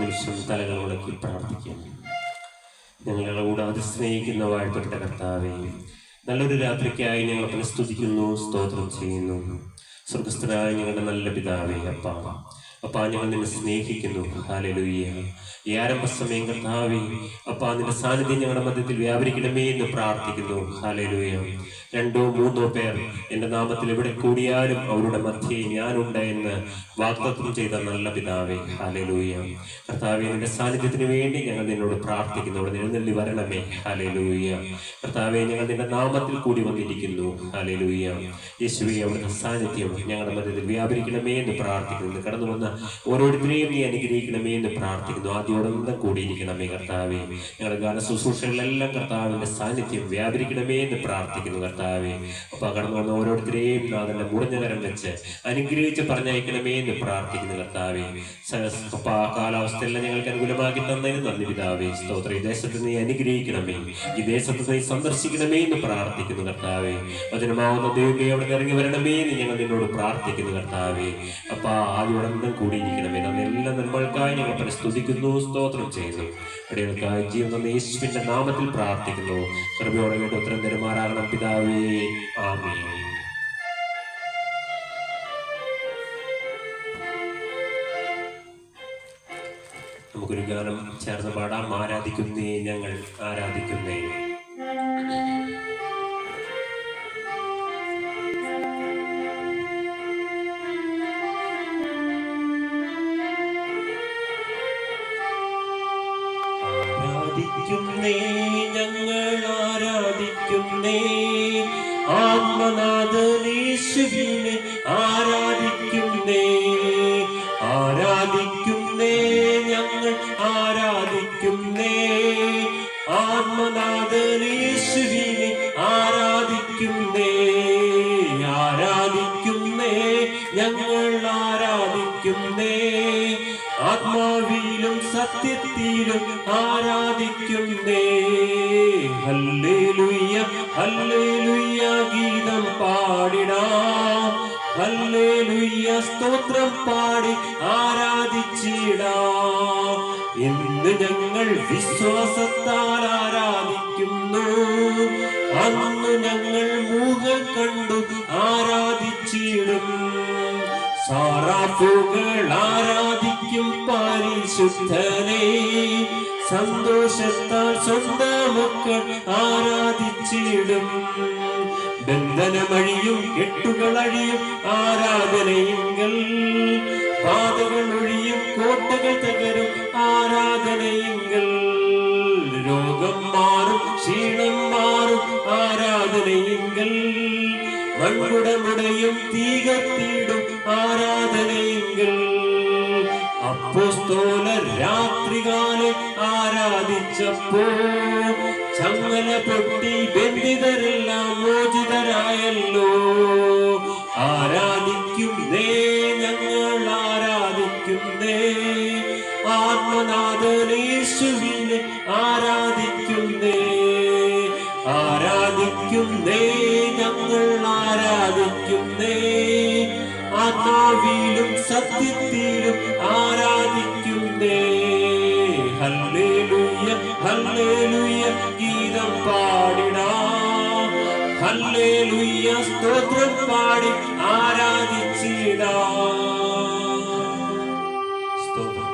നിമിഷം തലകൾ മുടക്കി പ്രാർത്ഥിക്കും. ഞങ്ങളെ കൂടാതെ സ്നേഹിക്കുന്ന വാഴ്ത്തപ്പെട്ട കർത്താവേ, നല്ലൊരു രാത്രിക്കായി ഞങ്ങൾ സ്തുതിക്കുന്നു, സ്തോത്രം ചെയ്യുന്നു. സ്വർഗസ്ഥനായ ഞങ്ങളുടെ നല്ല പിതാവേ, അപ്പാ ഞങ്ങൾ നിന്നെ സ്നേഹിക്കുന്നു. ഹല്ലേലൂയ. ഈ ആരംഭ സമയം കർത്താവേ, അപ്പാ നിന്റെ സാന്നിധ്യം ഞങ്ങളുടെ മധ്യത്തിൽ വ്യാപരിക്കണമേ എന്ന് പ്രാർത്ഥിക്കുന്നു. ഹല്ലേലൂയ. 2-3 പേർ എൻ്റെ നാമത്തിൽ എവിടെ കൂടിയാലും അവരുടെ മധ്യേ ഞാനുണ്ട് എന്ന് വാഗ്ദത്തം ചെയ്ത നല്ല പിതാവേ, ഹല്ലേലൂയ. കർത്താവേ, നിന്റെ സാന്നിധ്യത്തിന് വേണ്ടി ഞങ്ങൾ നിന്നോട് പ്രാർത്ഥിക്കുന്നു. അവിടെ എഴുന്നള്ളി വരണമേ. ഹല്ലേലൂയ. കർത്താവേ, ഞങ്ങൾ നിന്റെ നാമത്തിൽ കൂടി വന്നിരിക്കുന്നു. ഹല്ലേലൂയ. യേശുവേ, അവിടുത്തെ സാന്നിധ്യം ഞങ്ങളുടെ മധ്യത്തിൽ വ്യാപരിക്കണമേ എന്ന് പ്രാർത്ഥിക്കുന്നു. കടന്നു വന്ന ഓരോരുത്തരെയും നീ അനുഗ്രഹിക്കണമേ എന്ന് പ്രാർത്ഥിക്കുന്നു. ആദ്യോടൊന്നും കൂടിയിരിക്കണമേ കർത്താവേ. ഞങ്ങളുടെ ഗാന ശുശ്രൂഷകളിലെല്ലാം കർത്താവിന്റെ സാന്നിധ്യം വ്യാപരിക്കണമേ എന്ന് പ്രാർത്ഥിക്കുന്നു കർത്താവേ. അപ്പൊ കടന്നു വന്ന ഓരോരുത്തരെയും നാഥന്റെ മുറിഞ്ഞ കരം വെച്ച് അനുഗ്രഹിച്ച് പറഞ്ഞയക്കണമേ എന്ന് പ്രാർത്ഥിക്കുന്നു കർത്താവേ. കാലാവസ്ഥയെല്ലാം ഞങ്ങൾക്ക് അനുകൂലമാക്കി തന്നതിന് നന്ദി പിതാവേ. സ്തോത്രം. ഈ ദേശത്ത് നീ അനുഗ്രഹിക്കണമേ, ഈ ദേശത്ത് നീ സന്ദർശിക്കണമേ എന്ന് പ്രാർത്ഥിക്കുന്നു കർത്താവേ. വചനമാവുന്ന ദൈവമേ, അവിടെ ഇറങ്ങി വരണമേ എന്ന് ഞങ്ങൾ നിന്നോട് പ്രാർത്ഥിക്കുന്നു കർത്താവേ. അപ്പൊ ആദ്യോടൊന്നും കൂടിയിരിക്കണമേ. എല്ലാ നന്മകൾക്കായി ഞങ്ങൾ പല സ്തുതിക്കുന്നു, സ്തോത്രം ചെയ്യുന്നു. ഇടകൾക്കായി ജീവൻ യേശുവിന്റെ നാമത്തിൽ പ്രാർത്ഥിക്കുന്നു. കൃപയോടെ കേട്ട് ഉത്തരം തരുമാറാകണം പിതാവേ. ആമേൻ. നമുക്കൊരു ഗാനം ചേർന്ന് പാടാം. ആരാധിക്കുന്നേ ഞങ്ങൾ ആരാധിക്കുന്നേ. ആരാധിക്കുന്നേ ഞങ്ങൾ ആരാധിക്കുന്നേ, ആത്മനാഥനേശുവിനെ ആരാധിക്കുന്നേ. ആരാധിക്കുന്നേ ഞങ്ങൾ ആരാധിക്കുന്നേ, ആത്മനാഥനേശുവിനെ ആരാധിക്കുന്നേ. ആരാധിക്കുന്നേ ഞങ്ങൾ ആരാധിക്കുന്നേ, ആത്മാവിലും സത്യത്തിലും ആരാധിക്കുന്നേ. ഹല്ലേലൂയ ഹല്ലേലൂയ ഗീതം പാടിടാം, ഹല്ലേലൂയ സ്തോത്രം പാടി ആരാധിച്ചിടാം. ഇന്ന് ഞങ്ങൾ വിശ്വാസത്താൽ ആരാധിക്കുന്നു, അന്ന് ഞങ്ങൾ മുഖം കണ്ടു ആരാധിച്ചിടും. സാറാഫുകൾ ആരാധിക്കും പരിശുദ്ധനെ, സന്തോഷത്താൽ സ്വന്തം മക്കൾ ആരാധിച്ചിടും. ബന്ധനമഴിയും കെട്ടുകളഴിയും ആരാധനയെങ്കിൽ, പാതകൾ ഒഴിയും കോട്ടകൾ തകരും ആരാധനയെങ്കിൽ. രോഗം മാറും ക്ഷീണം മാറും ആരാധനയെങ്കിൽ, മൺകുടമുടയും തീകത്തിടും ആരാധനയെങ്കിൽ. അപ്പോസ്തലർ രാത്രികാലെ ആരാധിച്ചപ്പോ ചങ്ങല പൊട്ടി ബന്ധിതരെല്ലാം മോചിതരായല്ലോ. ആരാധിക്കുന്നേ ഞങ്ങൾ ആരാധിക്കുന്നേ, ആത്മനാഥനേശുവിനെ ആരാധിക്കുന്നേ. ആരാധിക്കുന്നേ ഞങ്ങൾ ആരാധിക്കുന്നേ, ആത്മാവിലും സത്യത്തിലും ആരാധിക്കുന്നേ. ഹല്ലേലൂയ ഹല്ലേലൂയ ഗീതം പാടിടാം, ഹല്ലേലൂയ സ്തോത്രം പാടി ആരാധിച്ചിടാം. സ്തോത്രം.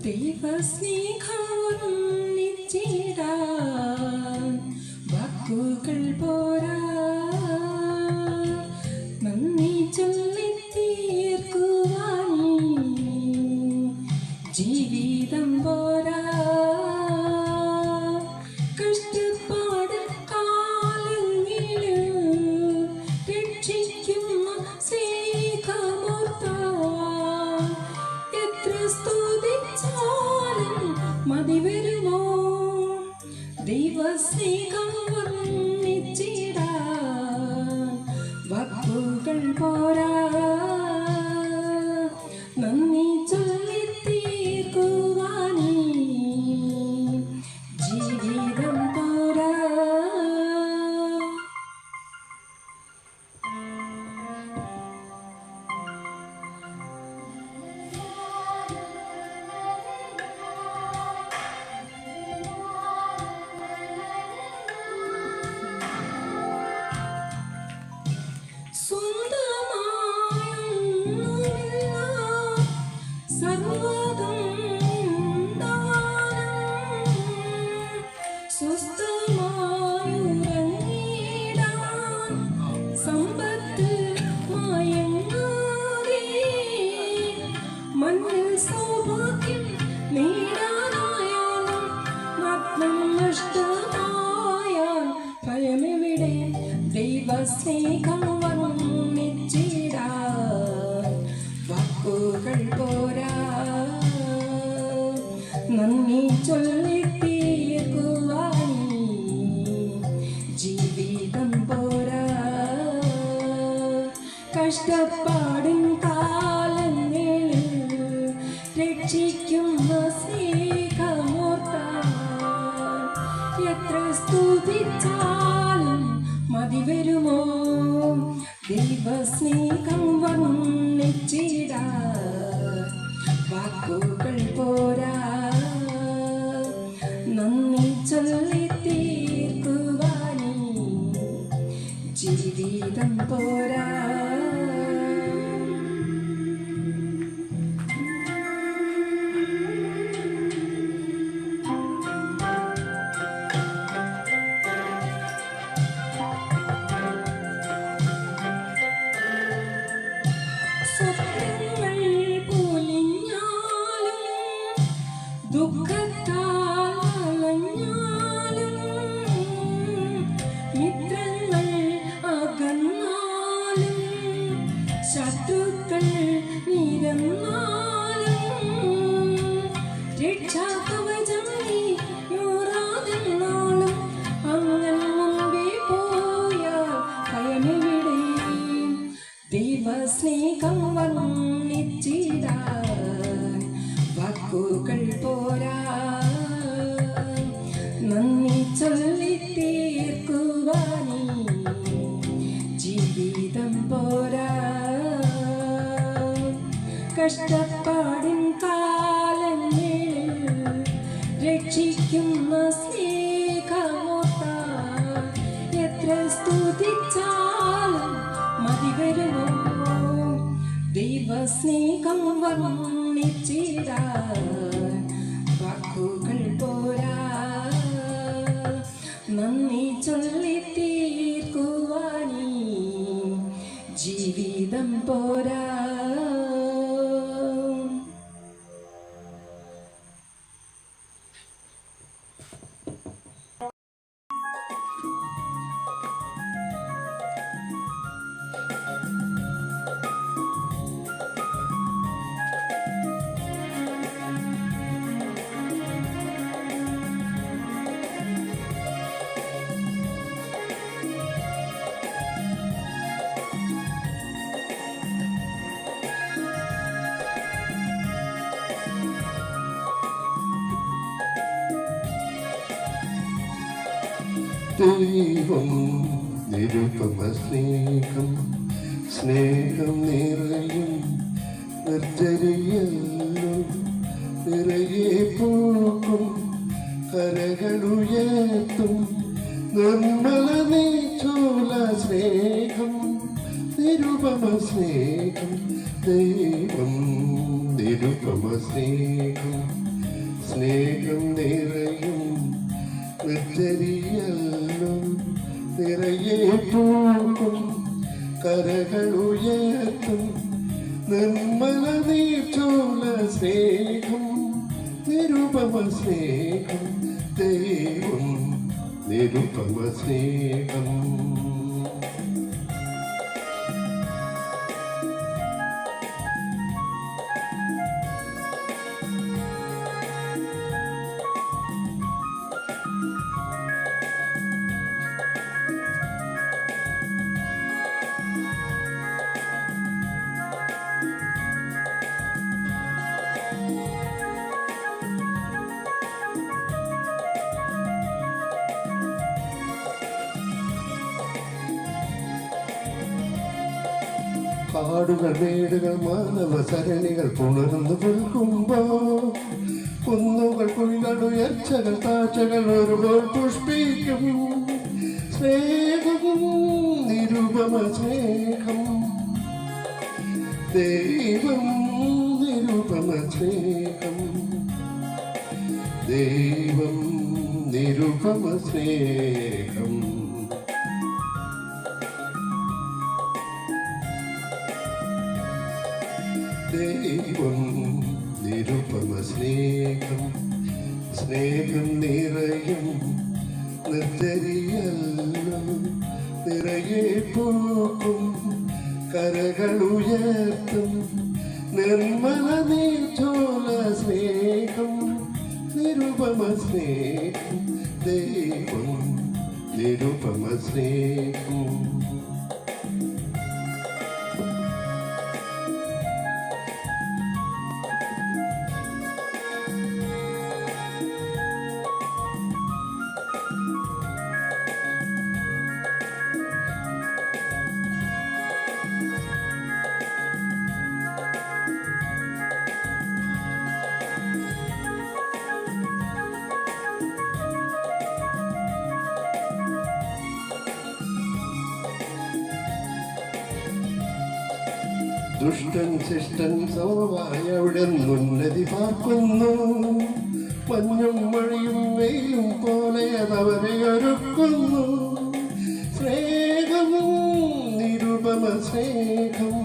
ദൈവസ്നേഹം നിശ്ചിടാൻ വാക്കുകൾ പോരാ, നന്ദി ചൊല്ലിത്തീർക്കുവാൻ ജീവിതം പോരാ. കഷ്ടപ്പാട് കാലങ്ങളിൽ രക്ഷിക്കുന്ന സ്നേഹമോർത്താൽ എത്ര സ്തുതിച്ചാലും മതി വരുമോ. ദൈവസ്നേഹം വർണ്ണിച്ചിടാൻ ദൈവസ്നേഹം വർണ്ണിച്ചിടാൻ വാക്കുകൾ പോരാ, നന്ദി ചൊല്ലി തീർക്കുവാൻ ജീവിതം പോരാ. കഷ്ടപ്പാടിൻ കാലങ്ങളിൽ രക്ഷിക്കുന്ന സ്നേഹമോർത്താൻ എത്ര സ്തുതിച്ചാലും മതി വരുമോ? ദൈവസ്നേഹം വർണ്ണിച്ചിടാൻ വാക്കുകൾ പോരാ, നന്ദി ചൊല്ലി തീർക്കുവാൻ ജീവിതം പോരാ. സ്വപ്നങ്ങൾ പൊലിഞ്ഞാലും ദുഃഖത്താൽ അലഞ്ഞാലും മിത്രങ്ങൾ അകന്നാലും ശത്രുക്കൾ നിരന്നാലും രക്ഷാകവചം നീ യോറാതെന്നാളും അങ്ങനെ മുമ്പേ പോയ ഭയമെവിടെ? ദൈവസ്നേഹം വർണ്ണിച്ചിടാൻ വാക്കുകൾ പോരാ, നന്ദി ചൊല്ലി തീർക്കുവാൻ ജീവിതം പോരാ. കഷ്ടപ്പാടിൻ കാലങ്ങളിൽ രക്ഷിക്കുന്ന സ്നേഹമോർത്താൻ എത്ര സ്തുതിച്ചാലും മതി വരുമോ? ദൈവസ്നേഹം വർണ്ണിച്ചിടാൻ വാക്കുകൾ പോരാ, നന്ദി ചൊല്ലി തീർക്കുവാൻ ജീവിതം പോരാ. ദൈവം നിരുപമ സ്നേഹം, സ്നേഹം നിറയും നിർജ്ജരിയല്ലോ, നിറയെ പൂക്കും കരകളുയർത്തും നിർമ്മല നീച്ചോല സ്നേഹം, നിരുപമ സ്നേഹം. ദൈവം നിരുപമ സ്നേഹം, സ്നേഹം നിറയും നിർജ്ജരിയല്ലോ, നിറയെ പൂക്കും കരകളുയർത്തും നിർമ്മല നീച്ചോല സ്നേഹം, നിരുപമ സ്നേഹം. ദൈവം നിരുപമ സ്നേഹം. കാടുകൾ മേടുകൾ മാനവ സരണികൾ പുണർന്നു പുൽക്കുമ്പോ, കുന്നുകൾ കുഴികൾ ഉയർച്ചകൾ താഴ്ചകൾ ഒരുപോൽ പുഷ്പിക്കും. സ്നേഹം നിരുപമ സ്നേഹം, ദൈവം നിരുപമ സ്നേഹം, ദൈവം നിരുപമ സ്നേഹം. ദൈവം നിരുപമ സ്നേഹം, സ്നേഹം നിറയും നിർജ്ജരിയല്ലോ, നിറയെ നിറയെ പൂക്കും കരകളുയർത്തും നിർമ്മല നീർച്ചോല സ്നേഹം നിരുപമ സ്നേഹം ദൈവം നിരുപമ സ്നേഹം. ദുഷ്ടൻ ശിഷ്ടൻ സമമായി അവിടെ ഉന്നതി പാർക്കുന്നു. മഞ്ഞും മഴയും വെയിലും പോലെ അതവരെ ഒരുക്കുന്നു. സ്നേഹം നിരുപമ സ്നേഹം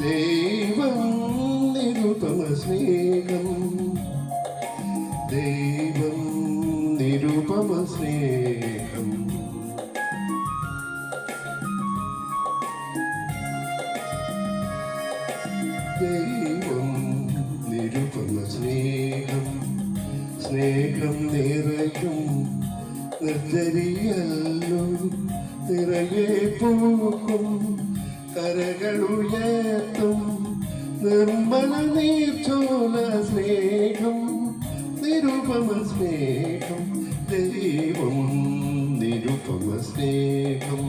ദൈവം നിരുപമ സ്നേഹം ദൈവം നിരുപമ സ്നേഹം. ദൈവം നിരുപമ സ്നേഹം സ്നേഹം നിറയും നിർജ്ജരിയല്ലോ നിറയെ പൂക്കും കരകളുയർത്തും നിർമ്മല നീർച്ചോല സ്നേഹം നിരുപമ സ്നേഹം ദൈവം നിരുപമ സ്നേഹം.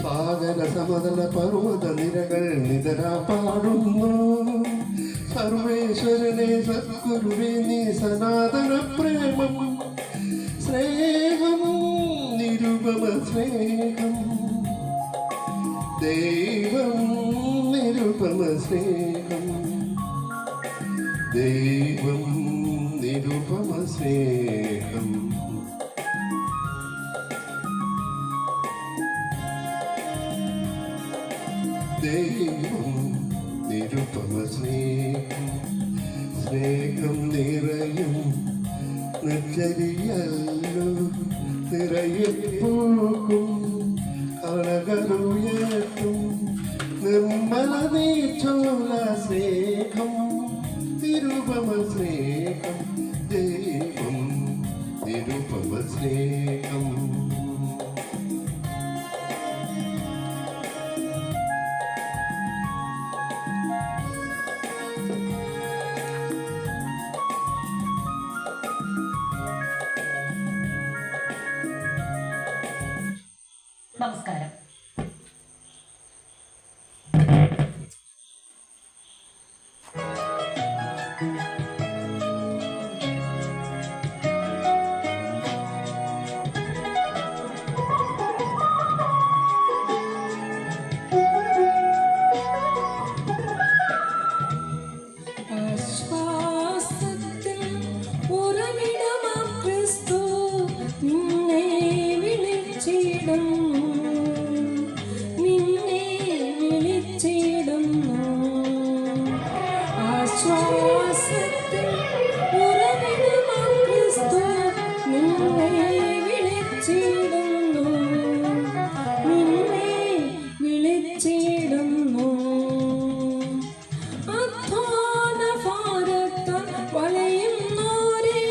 സാഗര സമതല പർവ്വത നിരകൾ നിതരാ പാടുന്നു. സർവേശ്വരനെ സദ്ഗുരുവേ നീ സനാതന പ്രേമം സ്നേഹം നിരുപമ സ്നേഹം ദൈവം നിരുപമ സ്നേഹം ദൈവം നിരുപമ സ്നേഹം. ദൈവം നിരുപമ സ്നേഹം സ്നേഹം നിറയും നിർജ്ജരിയല്ലോ നിറയെ പൂക്കും കളകളുയർത്തും നിർമ്മല നീർച്ചോല സ്നേഹം നിരുപമ സ്നേഹം ദൈവം നിരുപമ സ്നേഹം. നമസ്കാരം. ആശ്വാസത്തിൻ ഉറവിടമാം ക്രിസ്തു നിന്നെ വിളിച്ചിടുന്നു. ആശ്വാസത്തിൻ ഉറവിടമാം ക്രിസ്തു നിന്നെ വിളിച്ചിടുന്നു. അധ്വാന ഭാരത്താൽ വലയുന്നോരേ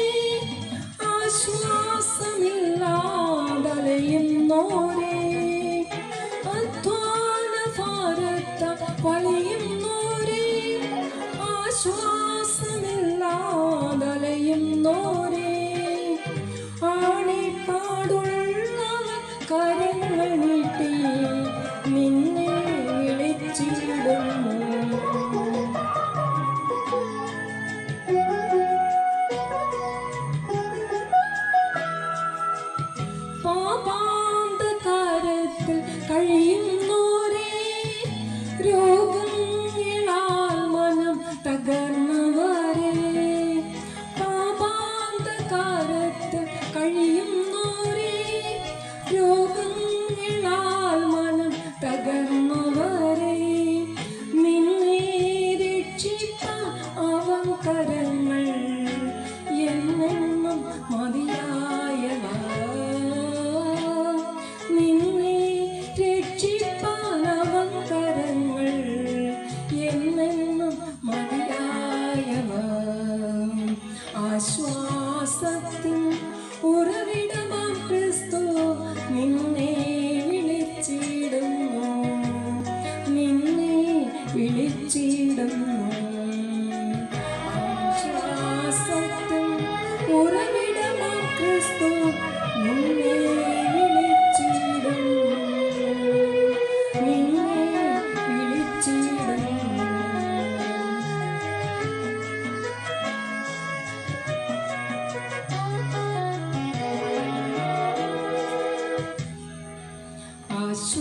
ആശ്വാസമില്ലാതലയുന്നോരേ അധ്വാന ഭാരത്താൽ വലയുന്നോരേ ആശ്വാസമില്ലാതലയുന്നോരേ ആണിപ്പാടുള്ളവൻ കരങ്ങൾ നീട്ടി നിന്നെ വിളിച്ചിടുന്നു. കഴിയുന്നോരേ രോഗങ്ങളാൽ മനം തകർന്നവരെ പാപാന്തകാരത്ത് കഴിയുന്നോരേ രോഗങ്ങളാൽ മനം തകർന്നവരെ നിന്നെ രക്ഷിപ്പാൻ അവൻ കരങ്ങൾ എന്നെന്നും മതിയായവ നിന്നെ രക്ഷിപ്പാൻ അവൻ കരങ്ങൾ എന്നെന്നും മതിയായവ ആശ്വാസത്തിൻ ഉറവിടമാം ക്രിസ്തു നിന്നെ വിളിച്ചിടുന്നു നിന്നെ വിളിച്ചിടുന്നു ആശ്വാസത്തിൻ ഉറവിടമാം ക്രിസ്തു നിന്നെ വിളിച്ചിടുന്നു നിന്നെ വിളിച്ചിടുന്നു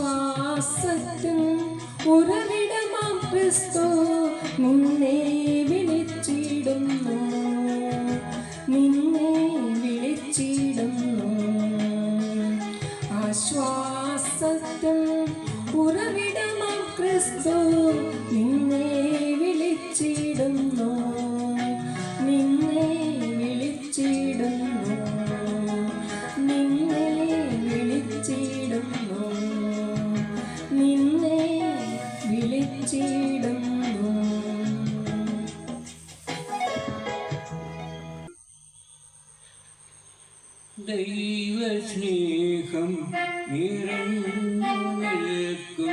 ആശ്വാസത്തിൻ ഉറവിടമാം ക്രിസ്തു നിന്നെ വിളിച്ചിടുന്നു നിന്നെ വിളിച്ചിടുന്നു ആശ്വാസത്തിൻ ഉറവിടമാം ക്രിസ്തു നിന്നെ വിളിച്ചിടുന്നു നിന്നെ വിളിച്ചിടുന്നു നിന്നെ വിളിച്ചിടുന്നു നിന്നെ വിളിച്ചിടുന്നു ദൈവസ്നേഹം നിറഞ്ഞു നിൽക്കും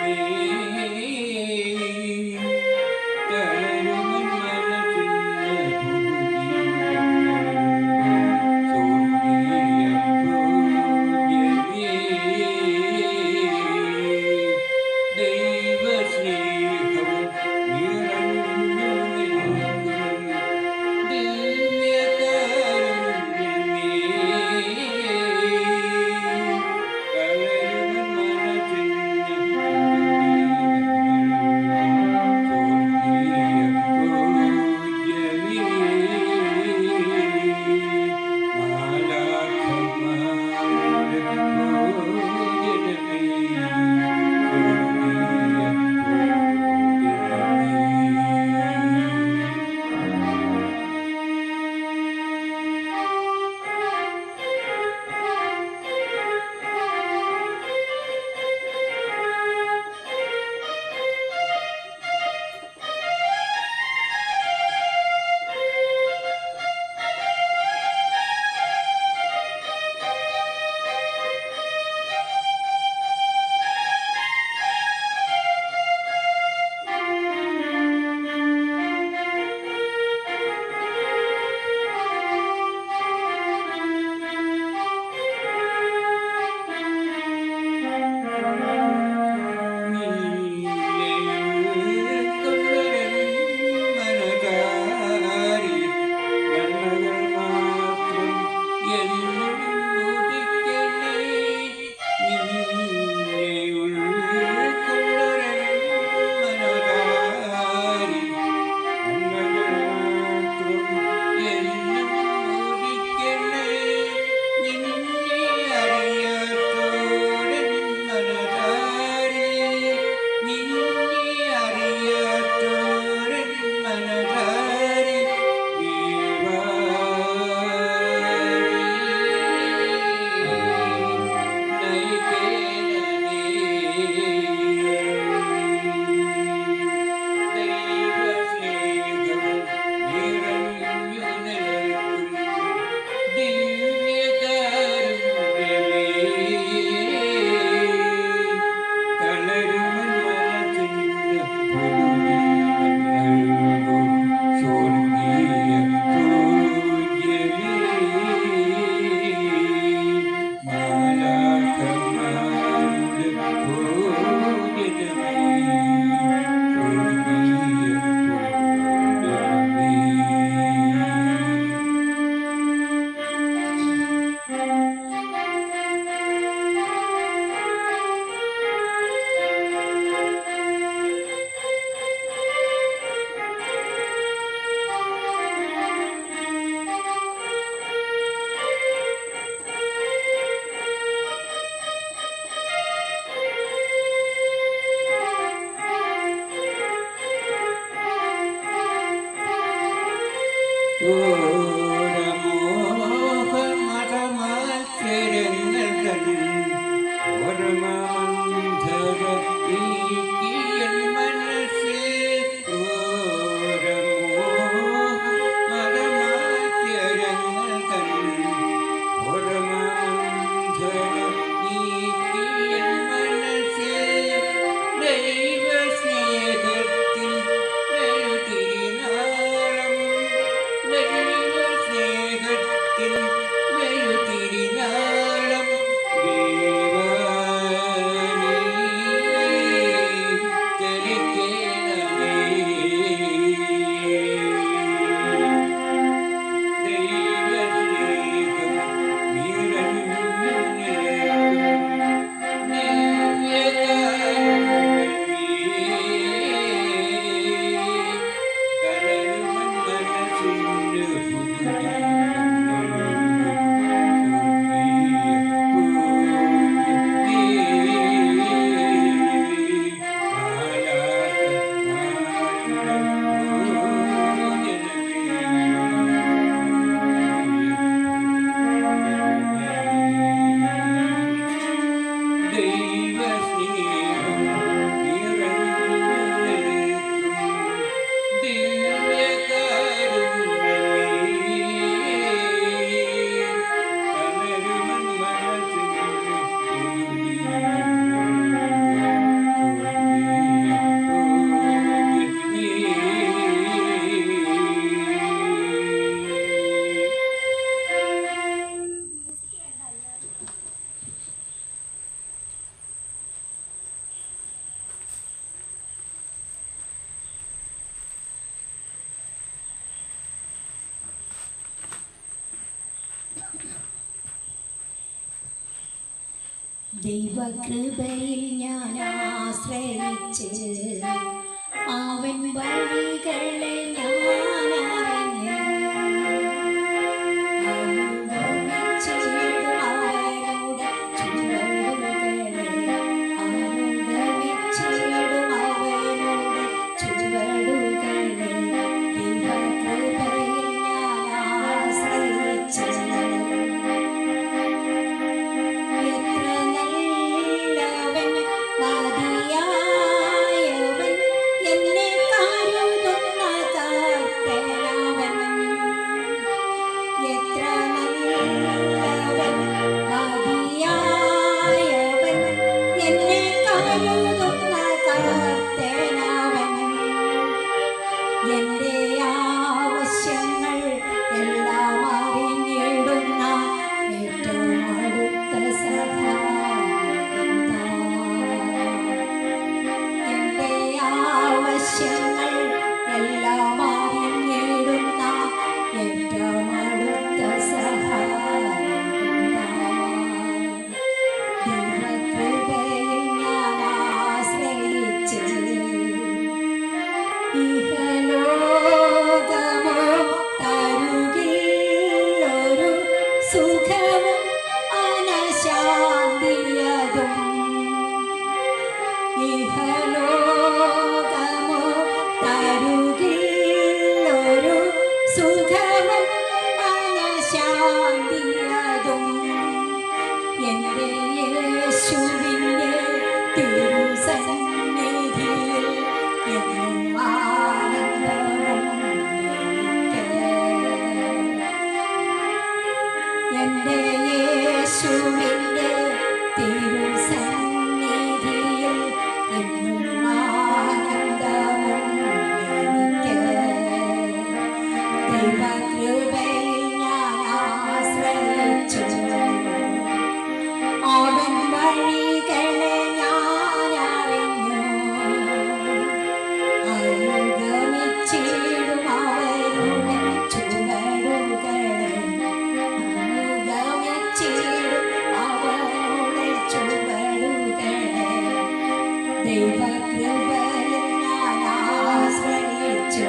ദിവ്യകാരുണ്യമേ, തളരുമെൻ മനസ്സിന് ദൈവകൃപയിൽ ഞാൻ ആശ്രയിച്ച് അവൻ വഴികളെ ഞാൻ അറിഞ്ഞ് അനുഗമിച്ചിടും അവനുടെ ചുവടുകളെ അനുഗമിച്ചിടും അവനുടെ ചുവടുകളെ ദൈവകൃപയിൽ ഞാൻ ആശ്രയിച്ച് എന്റെ ആവശ്യങ്ങൾ എല്ലാം അറിഞ്ഞിടുന്ന ഏറ്റവും അടുത്ത സഹായം എന്റെ ആവശ്യങ്ങൾ എല്ലാം അറിഞ്ഞിടുന്ന ഏറ്റവും അടുത്ത സഹായം ദൈവകൃപയിൽ ഞാൻ ആശ്രയിച്ച് ഇഹലോകമോ തരുകില്ലൊരു സുഖവും അനശാന്തിയതും ഇഹലോകമോ തരുകില്ലൊരു സുഖവും അനശാന്തിയതും എന്റെ യേശുവിന്റെ തിരുസന്നിധിയിൽ എന്നും എന്റെ യേശുവിന്റെ തിരുസന്നിധിയിൽ എന്നും ആനന്ദമുണ്ടെനിക്ക് ദൈവകൃപയിൽ ഞാൻ ആശ്രയിച്ചു അവൻ വഴികളെ ഞാൻ അറിഞ്ഞു അനുഗമിച്ചിടും അവരുടെ ചുവടുകളെ അനുഗമിച്ചിടും അവരുടെ ചുവടുകളെ ദൈവകൃപയിൽ ഞാൻ ആശ്രയിച്ചു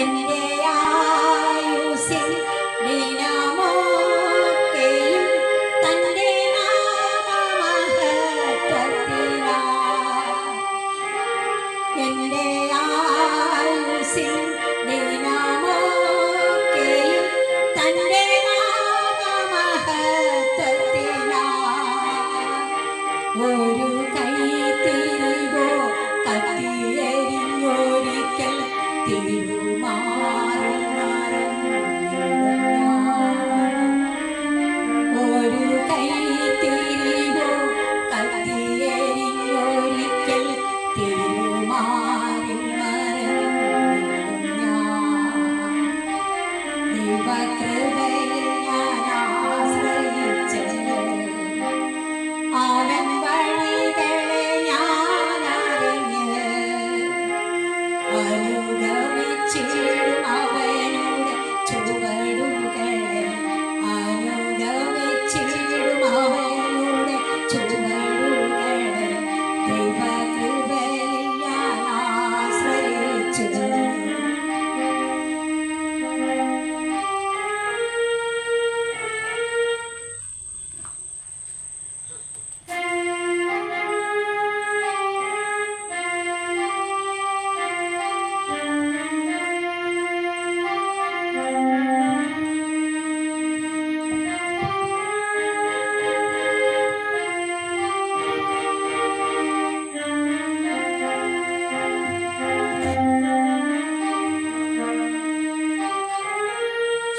എന്റെ ആയുസ്സിൽ ദിനമൊക്കെയും തന്റെ നാമമഹത്വത്തിനായി എന്റെ ആയുസ്സിൽ ദൈവകൃപയിൽ ഞാൻ ആശ്രയിച്ചത്. അവൻ വഴികളെ ഞാൻ അറിഞ്ഞ് അനുഗമിച്ചിടും അവനുടെ ചുവടുകളെ. അനുഗമിച്ചിടും അവനുടെ ചുവടുകളെ. ദൈവകൃപയിൽ ഞാൻ ആശ്രയിച്ചത്.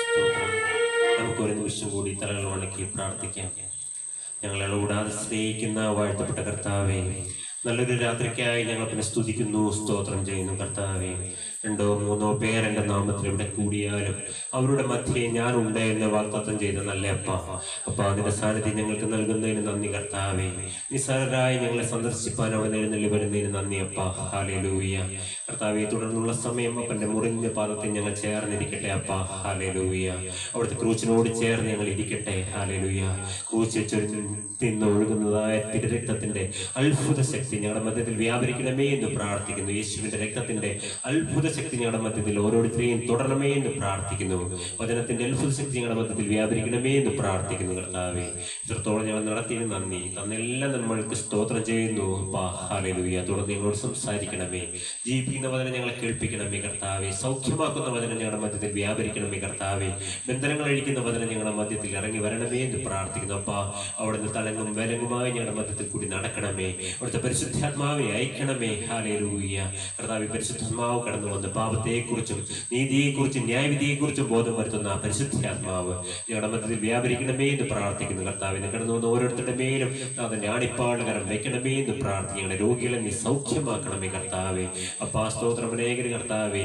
സ്തോത്രം. നമുക്കൊരു നിമിഷം കൂടി തലകൾ വണക്കി പ്രാർത്ഥിക്കാം. ഞങ്ങളെ കൂടാതെ സ്നേഹിക്കുന്ന വാഴ്ത്തപ്പെട്ട കർത്താവേ, നല്ലൊരു രാത്രിക്കായി ഞങ്ങൾ പിന്നെ സ്തുതിക്കുന്നു, സ്തോത്രം ചെയ്യുന്നു. കർത്താവേ, 2 or 3 പേർ എൻ്റെ നാമത്തിൽ ഇവിടെ കൂടിയാലും അവരുടെ മധ്യേ ഞാനുണ്ട് എന്ന് വാഗ്ദത്തം ചെയ്ത നല്ല അപ്പ അതിൻ്റെ സാന്നിധ്യം ഞങ്ങൾക്ക് നൽകുന്നതിന് നന്ദി കർത്താവേ. നിസ്സാരരായി ഞങ്ങളെ സന്ദർശിപ്പാൻ അവിടെ എഴുന്നള്ളി വരുന്നതിന് നന്ദി അപ്പ. ഹല്ലേലൂയ. കർത്താവേ, തുടർന്നുള്ള സമയം അപ്പൻ്റെ മുറിഞ്ഞ പാദത്തിൽ ഞങ്ങൾ ചേർന്നിരിക്കട്ടെ അപ്പ. ഹല്ലേലൂയ. അവിടുത്തെ ക്രൂശിനോട് ചേർന്ന് ഞങ്ങൾ ഇരിക്കട്ടെ. ഹല്ലേലൂയ. ക്രൂശിൽ നിന്ന് ഒഴുകുന്നതായ തിരുരക്തത്തിൻ്റെ അത്ഭുത ശക്തി ഞങ്ങളുടെ മധ്യത്തിൽ വ്യാപരിക്കണമേ എന്ന് പ്രാർത്ഥിക്കുന്നു. യേശുവിൻ്റെ രക്തത്തിൻ്റെ അത്ഭുത ശക്തി ഞങ്ങളുടെ മധ്യത്തിൽ ഓരോരുത്തരെയും തുടരണമേ എന്ന് പ്രാർത്ഥിക്കുന്നു. വചനത്തിന്റെ അത്ഭുത ശക്തി ഞങ്ങളുടെ മധ്യത്തിൽ വ്യാപരിക്കണമേ എന്ന് പ്രാർത്ഥിക്കുന്നു. കർത്താവേ, ഇത്രത്തോളം ഞങ്ങൾ നടത്തിയതിന് നന്ദി. തന്നെല്ലാം നമ്മൾക്ക് സ്തോത്രം ചെയ്യുന്നു. ഹല്ലേലൂയ. തുടർന്ന് ഞങ്ങളോട് സംസാരിക്കണമേ. ജീവിക്കുന്ന വചനം ഞങ്ങളെ കേൾപ്പിക്കണമേ കർത്താവേ. സൗഖ്യമാക്കുന്ന വചനം ഞങ്ങളുടെ മധ്യത്തിൽ വ്യാപരിക്കണമേ കർത്താവേ. ബന്ധനങ്ങൾ അഴിക്കുന്ന വചനം ഞങ്ങളുടെ മധ്യത്തിൽ ഇറങ്ങി വരണമേ എന്ന് പ്രാർത്ഥിക്കുന്നു. അവിടുന്ന് തലങ്ങും വിലങ്ങുമായി ഞങ്ങളുടെ മധ്യത്തിൽ കൂടി നടക്കണമേ. അവിടുത്തെ പരിശുദ്ധാത്മാവിനെ അയക്കണമേ. ഹല്ലേലൂയ. കർത്താവേ, പരിശുദ്ധാത്മാവ് കടന്നു വന്ന് പാപത്തെക്കുറിച്ചും നീതിയെക്കുറിച്ചും ന്യായവിധിയെക്കുറിച്ചും ബോധം വരുത്തുന്ന പരിശുദ്ധാത്മാവ് ഞങ്ങളുടെ മധ്യത്തിൽ വ്യാപരിക്കണമേ എന്ന് പ്രാർത്ഥിക്കുന്നു. കർത്താവിനെ കടന്നു വന്ന് ഓരോരുത്തരുടെ മേലും അതിന്റെ ആണിപ്പാടുകരം വെക്കണമേ എന്ന് പ്രാർത്ഥിക്കുന്ന രോഗികളെ നീ സൗഖ്യമാക്കണമേ കർത്താവേ. സ്തോത്രം. അനേകര് കർത്താവേ,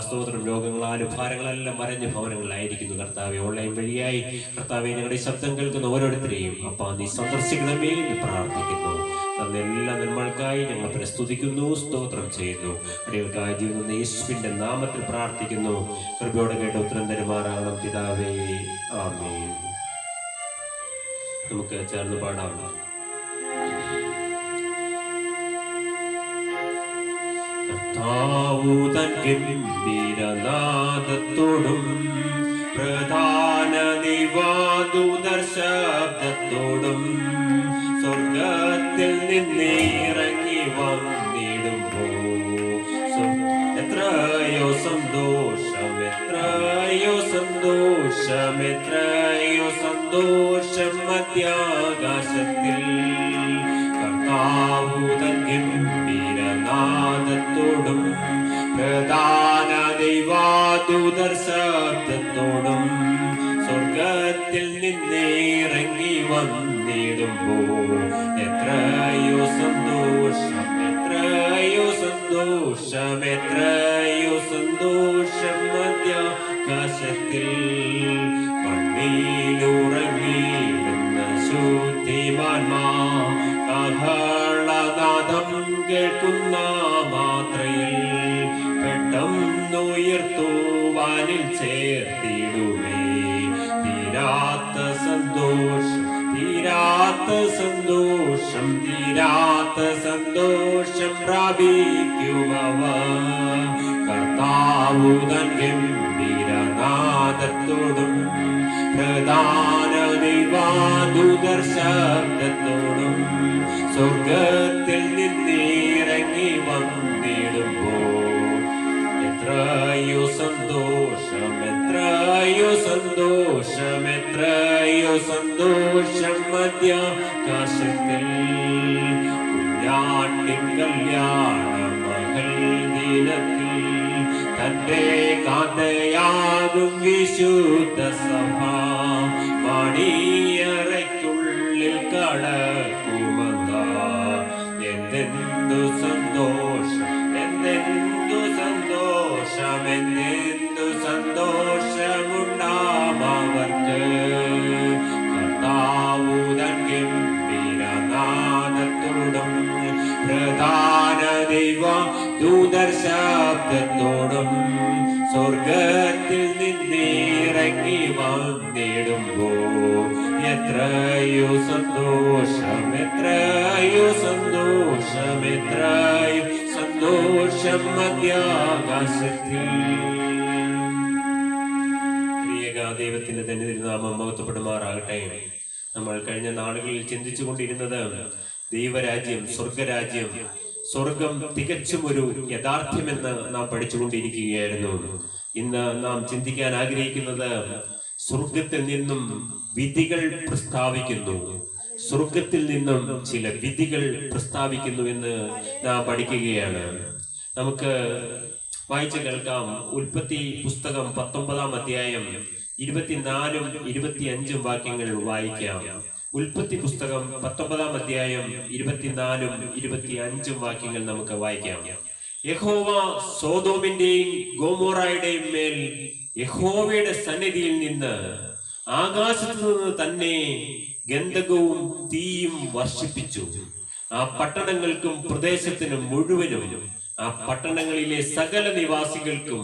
സ്തോത്രം, രോഗങ്ങളാലും ഭാരങ്ങളെല്ലാം മറഞ്ഞ ഭവനങ്ങളിലായിരിക്കുന്നു കർത്താവേ. ഓൺലൈൻ വഴിയായി കർത്താവേ, ഞങ്ങളുടെ ശബ്ദം കേൾക്കുന്ന ഓരോരുത്തരെയും നീ സന്ദർശിക്കണമേ എന്ന് പ്രാർത്ഥിക്കുന്നു. തന്നെല്ലാ നന്മകൾക്കായി ഞങ്ങൾ പ്രസ്തുതിക്കുന്നു, സ്തോത്രം ചെയ്യുന്നു. അടികൾക്കായി ജീവിക്കുന്ന യേശുവിന്റെ നാമത്തിൽ പ്രാർത്ഥിക്കുന്നു. കൃപയോടെ കേട്ട് ഉത്തരം തരുമാറാകണം പിതാവേ. ആമേൻ. നമുക്ക് ചേർന്ന് പാടാം. കർത്താവു തൻ ഗംഭീരനാദത്തോടും പ്രധാന ദൈവാദൂതർ ശബ്ദത്തോടും സ്വർഗത്തിൽ നിന്നിറങ്ങി വന്നിടുമ്പോ എത്രയോ സന്തോഷം, എത്രയോ സന്തോഷം, എത്രയോ സന്തോഷം മധ്യാകാശത്തിൽ. കർത്താവു തൻ ഗംഭീരനാദത്തോടും പ്രധാന ദൈവാദൂതർ ശബ്ദത്തോടും സ്വർഗത്തിൽ നിന്നിറങ്ങി വന്നിടുമ്പോ എത്രയോ സന്തോഷം, എത്രയോ സന്തോഷം, എത്രയോ സന്തോഷം മധ്യാകാശത്തിൽ. മണ്ണിലുറങ്ങിയിരുന്ന ശുദ്ധിമാന്മാർ കാഹളനാദം കേൾക്കുന്ന മാത്രയിൽ പെട്ടെന്നുയർത്തുവാനിൽ ചേർത്തിടുമേ. തീരാത്ത സന്തോഷം, തീരാത്ത സന്തോഷം, തീരാത്ത സന്തോഷം പ്രാപിക്കുവവ. കർത്താവു തൻ ഗംഭീരനാദത്തോടും പ്രധാന ദൈവാദൂതർ ശബ്ദത്തോടും സ്വർഗത്തിൽ നിന്നിറങ്ങി വന്നിടുമ്പോൾ എത്രയോ സന്തോഷം, എത്രയോ സന്തോഷം, എത്രയോ സന്തോഷം മധ്യാകാശത്തിൽ. കുഞ്ഞാട്ടിൻ കല്യാണ മകൾ ദിനത്തിൽ തന്റെ കാന്തയാകും വിശുദ്ധ സഭ മണിയറയ്ക്കുള്ളിൽ കടക്കുമന്ത. എന്തെന്തു സന്തോഷം, എന്തെന്തു സന്തോഷം, എന്തെന്തു സന്തോഷമുണ്ടാ പുനരുത്ഥാന ദൈവ ദൂതർ ശബ്ദത്തോടും സ്വർഗത്തിൽ നിന്നിറങ്ങി വന്നിടുമ്പോൾ എത്രയോ സന്തോഷം, എത്രയോ സന്തോഷം, എത്രയോ സന്തോഷം മധ്യാകാശത്തിൽ. ദൈവത്തിന്റെ തന്നെ തിരുനാമം മഹത്വപ്പെടുമാറാകട്ടെ. നമ്മൾ കഴിഞ്ഞ നാളുകളിൽ ചിന്തിച്ചു കൊണ്ടിരുന്നത് ദൈവരാജ്യം, സ്വർഗരാജ്യം, സ്വർഗം തികച്ചും ഒരു യാഥാർത്ഥ്യമെന്ന് നാം പഠിച്ചുകൊണ്ടിരിക്കുകയായിരുന്നു. ഇന്ന് നാം ചിന്തിക്കാൻ ആഗ്രഹിക്കുന്നത് സ്വർഗത്തിൽ നിന്നും വിധികൾ പ്രസ്താവിക്കുന്നു, സ്വർഗത്തിൽ നിന്നും ചില വിധികൾ പ്രസ്താവിക്കുന്നുവെന്ന് നാം പഠിക്കുകയാണ്. നമുക്ക് വായിച്ചു കേൾക്കാം. ഉൽപ്പത്തി പുസ്തകം 19-ാം അധ്യായം 24-ഉം 25-ഉം വാക്യങ്ങൾ വായിക്കാം. ഉൽപ്പത്തി പുസ്തകം 19-ാം അധ്യായം 24-ഉം 25-ഉം വാക്യങ്ങൾ നമുക്ക് വായിക്കാം. യഹോവ സോദോമിന്റെയും ഗോമോറയുടെയും മേൽ യഹോവയുടെ സന്നിധിയിൽ നിന്ന് ആകാശത്തു നിന്ന് തന്നെ ഗന്ധകവും തീയും വർഷിപ്പിച്ചു. ആ പട്ടണങ്ങൾക്കും പ്രദേശത്തിനും മുഴുവനും, ആ പട്ടണങ്ങളിലെ സകല നിവാസികൾക്കും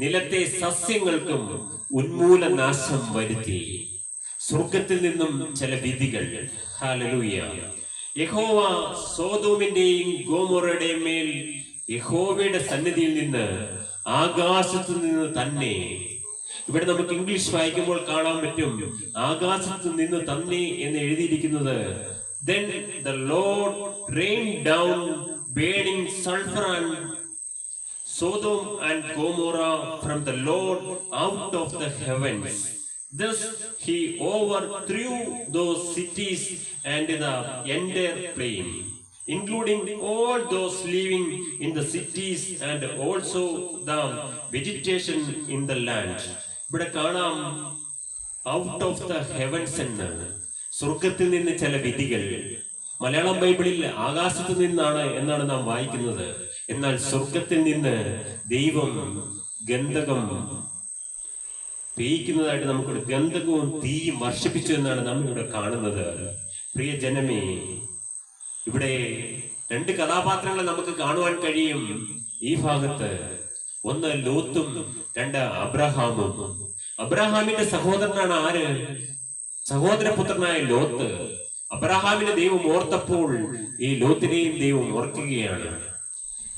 നിലത്തെ സസ്യങ്ങൾക്കും ഉന്മൂലനാശം വരുത്തി. സ്വർഗത്തിൽ നിന്നും ചില വിധികൾ. ഹല്ലേലൂയ. യഹോവ സോദോമിന്റെയും ഗോമോറയുടെയും മേൽ യഹോവയുടെ സന്നിധിയിൽ നിന്ന് ആകാശത്തു നിന്ന് തന്നെ. ഇവിടെ നമുക്ക് ഇംഗ്ലീഷ് വായിക്കുമ്പോൾ കാണാൻ പറ്റും, ആകാശത്തു നിന്ന് തന്നെ എന്ന് എഴുതിയിരിക്കുന്നത്. Then the Lord rained down burning sulfur and Sodom and Gomorrah from the Lord out of the heavens. Thus he overthrew those cities and the entire plain, including all those living in the cities and also the vegetation in the land. ഇവിടെ കാണാം out of the heavens എന്ന്, സ്വർഗത്തിൽ നിന്ന് ചില വിധികൾ. മലയാളം ബൈബിളിൽ ആകാശത്ത് നിന്നാണ് എന്നാണ് നാം വായിക്കുന്നത്. എന്നാൽ സ്വർഗത്തിൽ നിന്ന് ദൈവം ഗന്ധകം പെയ്യ്ക്കുന്നതായിട്ട് നമുക്കിവിടെ ഗന്ധകവും തീയും വർഷിപ്പിച്ചു എന്നാണ് നാം ഇവിടെ കാണുന്നത്. പ്രിയ ജനമേ, ഇവിടെ രണ്ട് കഥാപാത്രങ്ങളെ നമുക്ക് കാണുവാൻ കഴിയും ഈ ഭാഗത്ത്. ഒന്ന് ലോത്തും, രണ്ട് അബ്രഹാമും. അബ്രഹാമിന്റെ സഹോദരനാണ് ആര്? സഹോദരപുത്രനായ ലോത്ത്. അബ്രഹാമിനെ ദൈവം ഓർത്തപ്പോൾ ഈ ലോത്തിനെയും ദൈവം ഓർക്കുകയാണ്.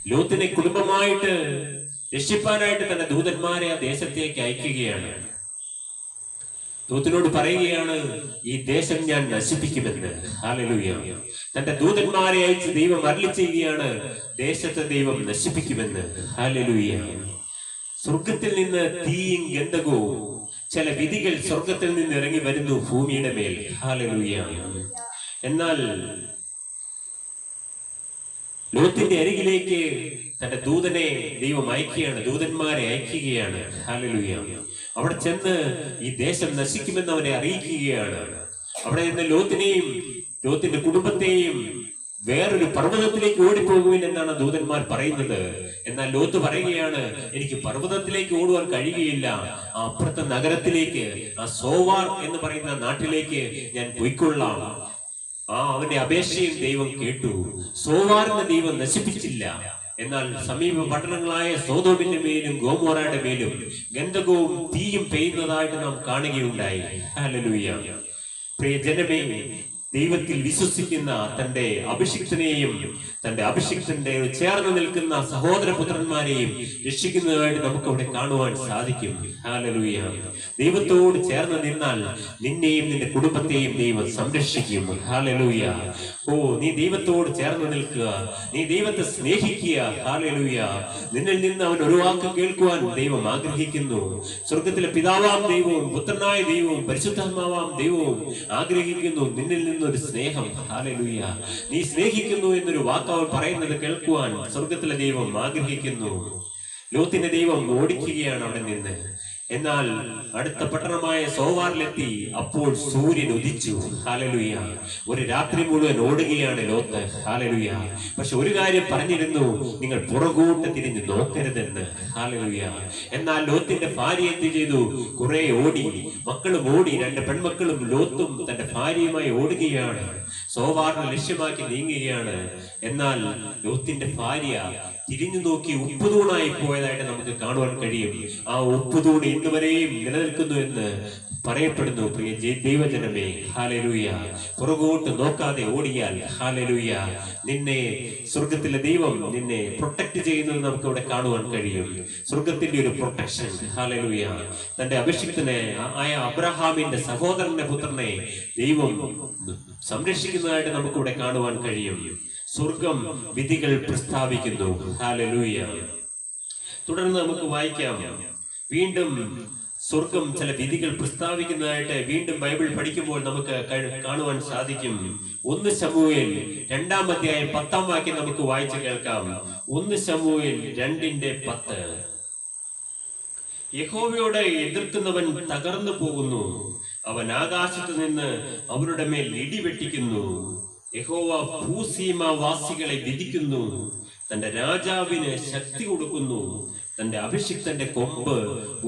ലോത്തിനെ കുടുംബമായിട്ട് രക്ഷിപ്പാനായിട്ട് തന്റെ ദൂതന്മാരെ ആ ദേശത്തേക്ക് അയക്കുകയാണ്. ലോത്തിനോട് പറയുകയാണ്, ഈ ദേശം ഞാൻ നശിപ്പിക്കുമെന്ന്. ഹല്ലേലൂയ. തന്റെ ദൂതന്മാരെ അയച്ച് ദൈവം അരുളി ചെയ്യുകയാണ്, ദേശത്തെ ദൈവം നശിപ്പിക്കുമെന്ന്. ഹല്ലേലൂയ. സ്വർഗത്തിൽ നിന്ന് തീയും ഗന്ധകവും ചില വിധികൾ സ്വർഗത്തിൽ നിന്ന് ഇറങ്ങി വരുന്നു ഭൂമിയുടെ മേൽ. ഹല്ലേലൂയ. എന്നാൽ ലോത്തിന്റെ അരികിലേക്ക് തന്റെ ദൂതനെ ദൈവം അയക്കുകയാണ്, ദൂതന്മാരെ അയക്കുകയാണ്. ഹല്ലേലൂയ. അവിടെ ചെന്ന് ഈ ദേശം നശിക്കുമെന്ന് അവനെ അറിയിക്കുകയാണ്. അവിടെ നിന്ന് ലോത്തിനെയും ലോത്തിന്റെ കുടുംബത്തെയും വേറൊരു പർവ്വതത്തിലേക്ക് ഓടിപ്പോകുവിൻ എന്നാണ് ദൂതന്മാർ പറയുന്നത്. എന്നാൽ ലോത്ത് പറയുകയാണ്, എനിക്ക് പർവ്വതത്തിലേക്ക് ഓടുവാൻ കഴിയുകയില്ല, ആ അപ്പുറത്തെ നഗരത്തിലേക്ക്, ആ സോവാർ എന്ന് പറയുന്ന നാട്ടിലേക്ക് ഞാൻ പോയിക്കൊള്ളാം. അവന്റെ അപേക്ഷയും ദൈവം കേട്ടു. സോവാറിനെ ദൈവം നശിപ്പിച്ചില്ല. എന്നാൽ സമീപ പട്ടണങ്ങളായ സോദോമിന്റെ മേലും ഗോമോറയുടെ മേലും ഗന്ധകവും തീയും പെയ്യുന്നതായിട്ട് നാം കാണുകയുണ്ടായി. ഹല്ലേലൂയ. പ്രിയ ജനമേ, ദൈവത്തിൽ വിശ്വസിക്കുന്ന തന്റെ അഭിഷിക്തനെയും തന്റെ അഭിഷിക്തന്റെ ചേർന്ന് നിൽക്കുന്ന സഹോദരപുത്രന്മാരെയും രക്ഷിക്കുന്നതായിട്ട് നമുക്ക് അവിടെ കാണുവാൻ സാധിക്കും. ഹല്ലേലൂയ. ദൈവത്തോട് ചേർന്ന് നിന്നാൽ നിന്നെയും നിന്റെ കുടുംബത്തെയും ദൈവം സംരക്ഷിക്കും. ഹല്ലേലൂയ. നീ ദൈവത്തോട് ചേർന്ന് നിൽക്കുക, നീ ദൈവത്തെ സ്നേഹിക്കുക. ഹല്ലേലൂയ. നിന്നിൽ നിന്ന് അവൻ ഒരു വാക്ക് കേൾക്കുവാൻ ദൈവം ആഗ്രഹിക്കുന്നു. സ്വർഗത്തിലെ പിതാവാം ദൈവവും പുത്രനായ ദൈവവും പരിശുദ്ധാത്മാവാം ദൈവവും ആഗ്രഹിക്കുന്നു നിന്നിൽ നിന്നൊരു സ്നേഹം. ഹല്ലേലൂയ. നീ സ്നേഹിക്കുന്നു എന്നൊരു വാക്ക് അവൻ പറയുന്നത് കേൾക്കുവാൻ സ്വർഗത്തിലെ ദൈവം ആഗ്രഹിക്കുന്നു. ലോത്തിനെ ദൈവം ഓടിക്കുകയാണ് അവിടെ നിന്ന്. എന്നാൽ അടുത്ത പട്ടണമായ സോവാറിലെത്തി. അപ്പോൾ സൂര്യൻ ഉദിച്ചു. ഹല്ലേലൂയ. ഒരു രാത്രി മുഴുവൻ ഓടുകയാണ് ലോത്ത്. ഹല്ലേലൂയ. പക്ഷെ ഒരു കാര്യം പറഞ്ഞിരുന്നു, നിങ്ങൾ പുറകോട്ട് തിരിഞ്ഞ് നോക്കരുതെന്ന്. ഹല്ലേലൂയ. എന്നാൽ ലോത്തിന്റെ ഭാര്യ എന്ത് ചെയ്തു? കുറെ ഓടി, മക്കളും ഓടി. രണ്ട് പെൺമക്കളും ലോത്തും തന്റെ ഭാര്യയുമായി ഓടുകയാണ്. സോവാറിനെ ലക്ഷ്യമാക്കി നീങ്ങുകയാണ്. എന്നാൽ ലോത്തിന്റെ ഭാര്യ തിരിഞ്ഞു നോക്കി ഉപ്പുതൂണായി പോയതായിട്ട് നമുക്ക് കാണുവാൻ കഴിയും. ആ ഉപ്പുതൂൺ ഇന്നുവരെയും നിലനിൽക്കുന്നു എന്ന് പറയപ്പെടുന്നു. പ്രിയ ദൈവജനമേ, ഹല്ലേലൂയ. പുറകോട്ട് നോക്കാതെ ഓടിയാൽ ഹല്ലേലൂയ, നിന്നെ സ്വർഗത്തിലെ ദൈവം നിന്നെ പ്രൊട്ടക്ട് ചെയ്യുന്നത് നമുക്ക് ഇവിടെ കാണുവാൻ കഴിയും. സ്വർഗത്തിന്റെ ഒരു പ്രൊട്ടക്ഷൻ. ഹല്ലേലൂയ. തന്റെ അഭിഷിക്തനെ ആയ അബ്രഹാമിന്റെ സഹോദരന്റെ പുത്രനെ ദൈവം സംരക്ഷിക്കുന്നതായിട്ട് നമുക്കിവിടെ കാണുവാൻ കഴിയും. സ്വർഗം വിധികൾ പ്രസ്താവിക്കുന്നു. ഹല്ലേലൂയ. തുടർന്ന് നമുക്ക് വായിക്കാം. വീണ്ടും സ്വർഗം ചില വിധികൾ പ്രസ്താവിക്കുന്നതായിട്ട് വീണ്ടും ബൈബിൾ പഠിക്കുമ്പോൾ നമുക്ക് കാണുവാൻ സാധിക്കും. 1 ശമൂവേൽ 2-ാം അധ്യായം 10-ാം വാക്യം നമുക്ക് വായിച്ചു കേൾക്കാം. 1 ശമൂവേൽ 2:10. യഹോവയോട് എതിർക്കുന്നവൻ തകർന്നു പോകുന്നു, അവൻ ആകാശത്ത് നിന്ന് അവരുടെ മേൽ ഇടിവെട്ടിക്കുന്നു. യഹോവ ഭൂസീമാവാസികളെ വിധിക്കുന്നു, തന്റെ രാജാവിന് ശക്തി കൊടുക്കുന്നു, തന്റെ അഭിഷിക്തന്റെ കൊമ്പ്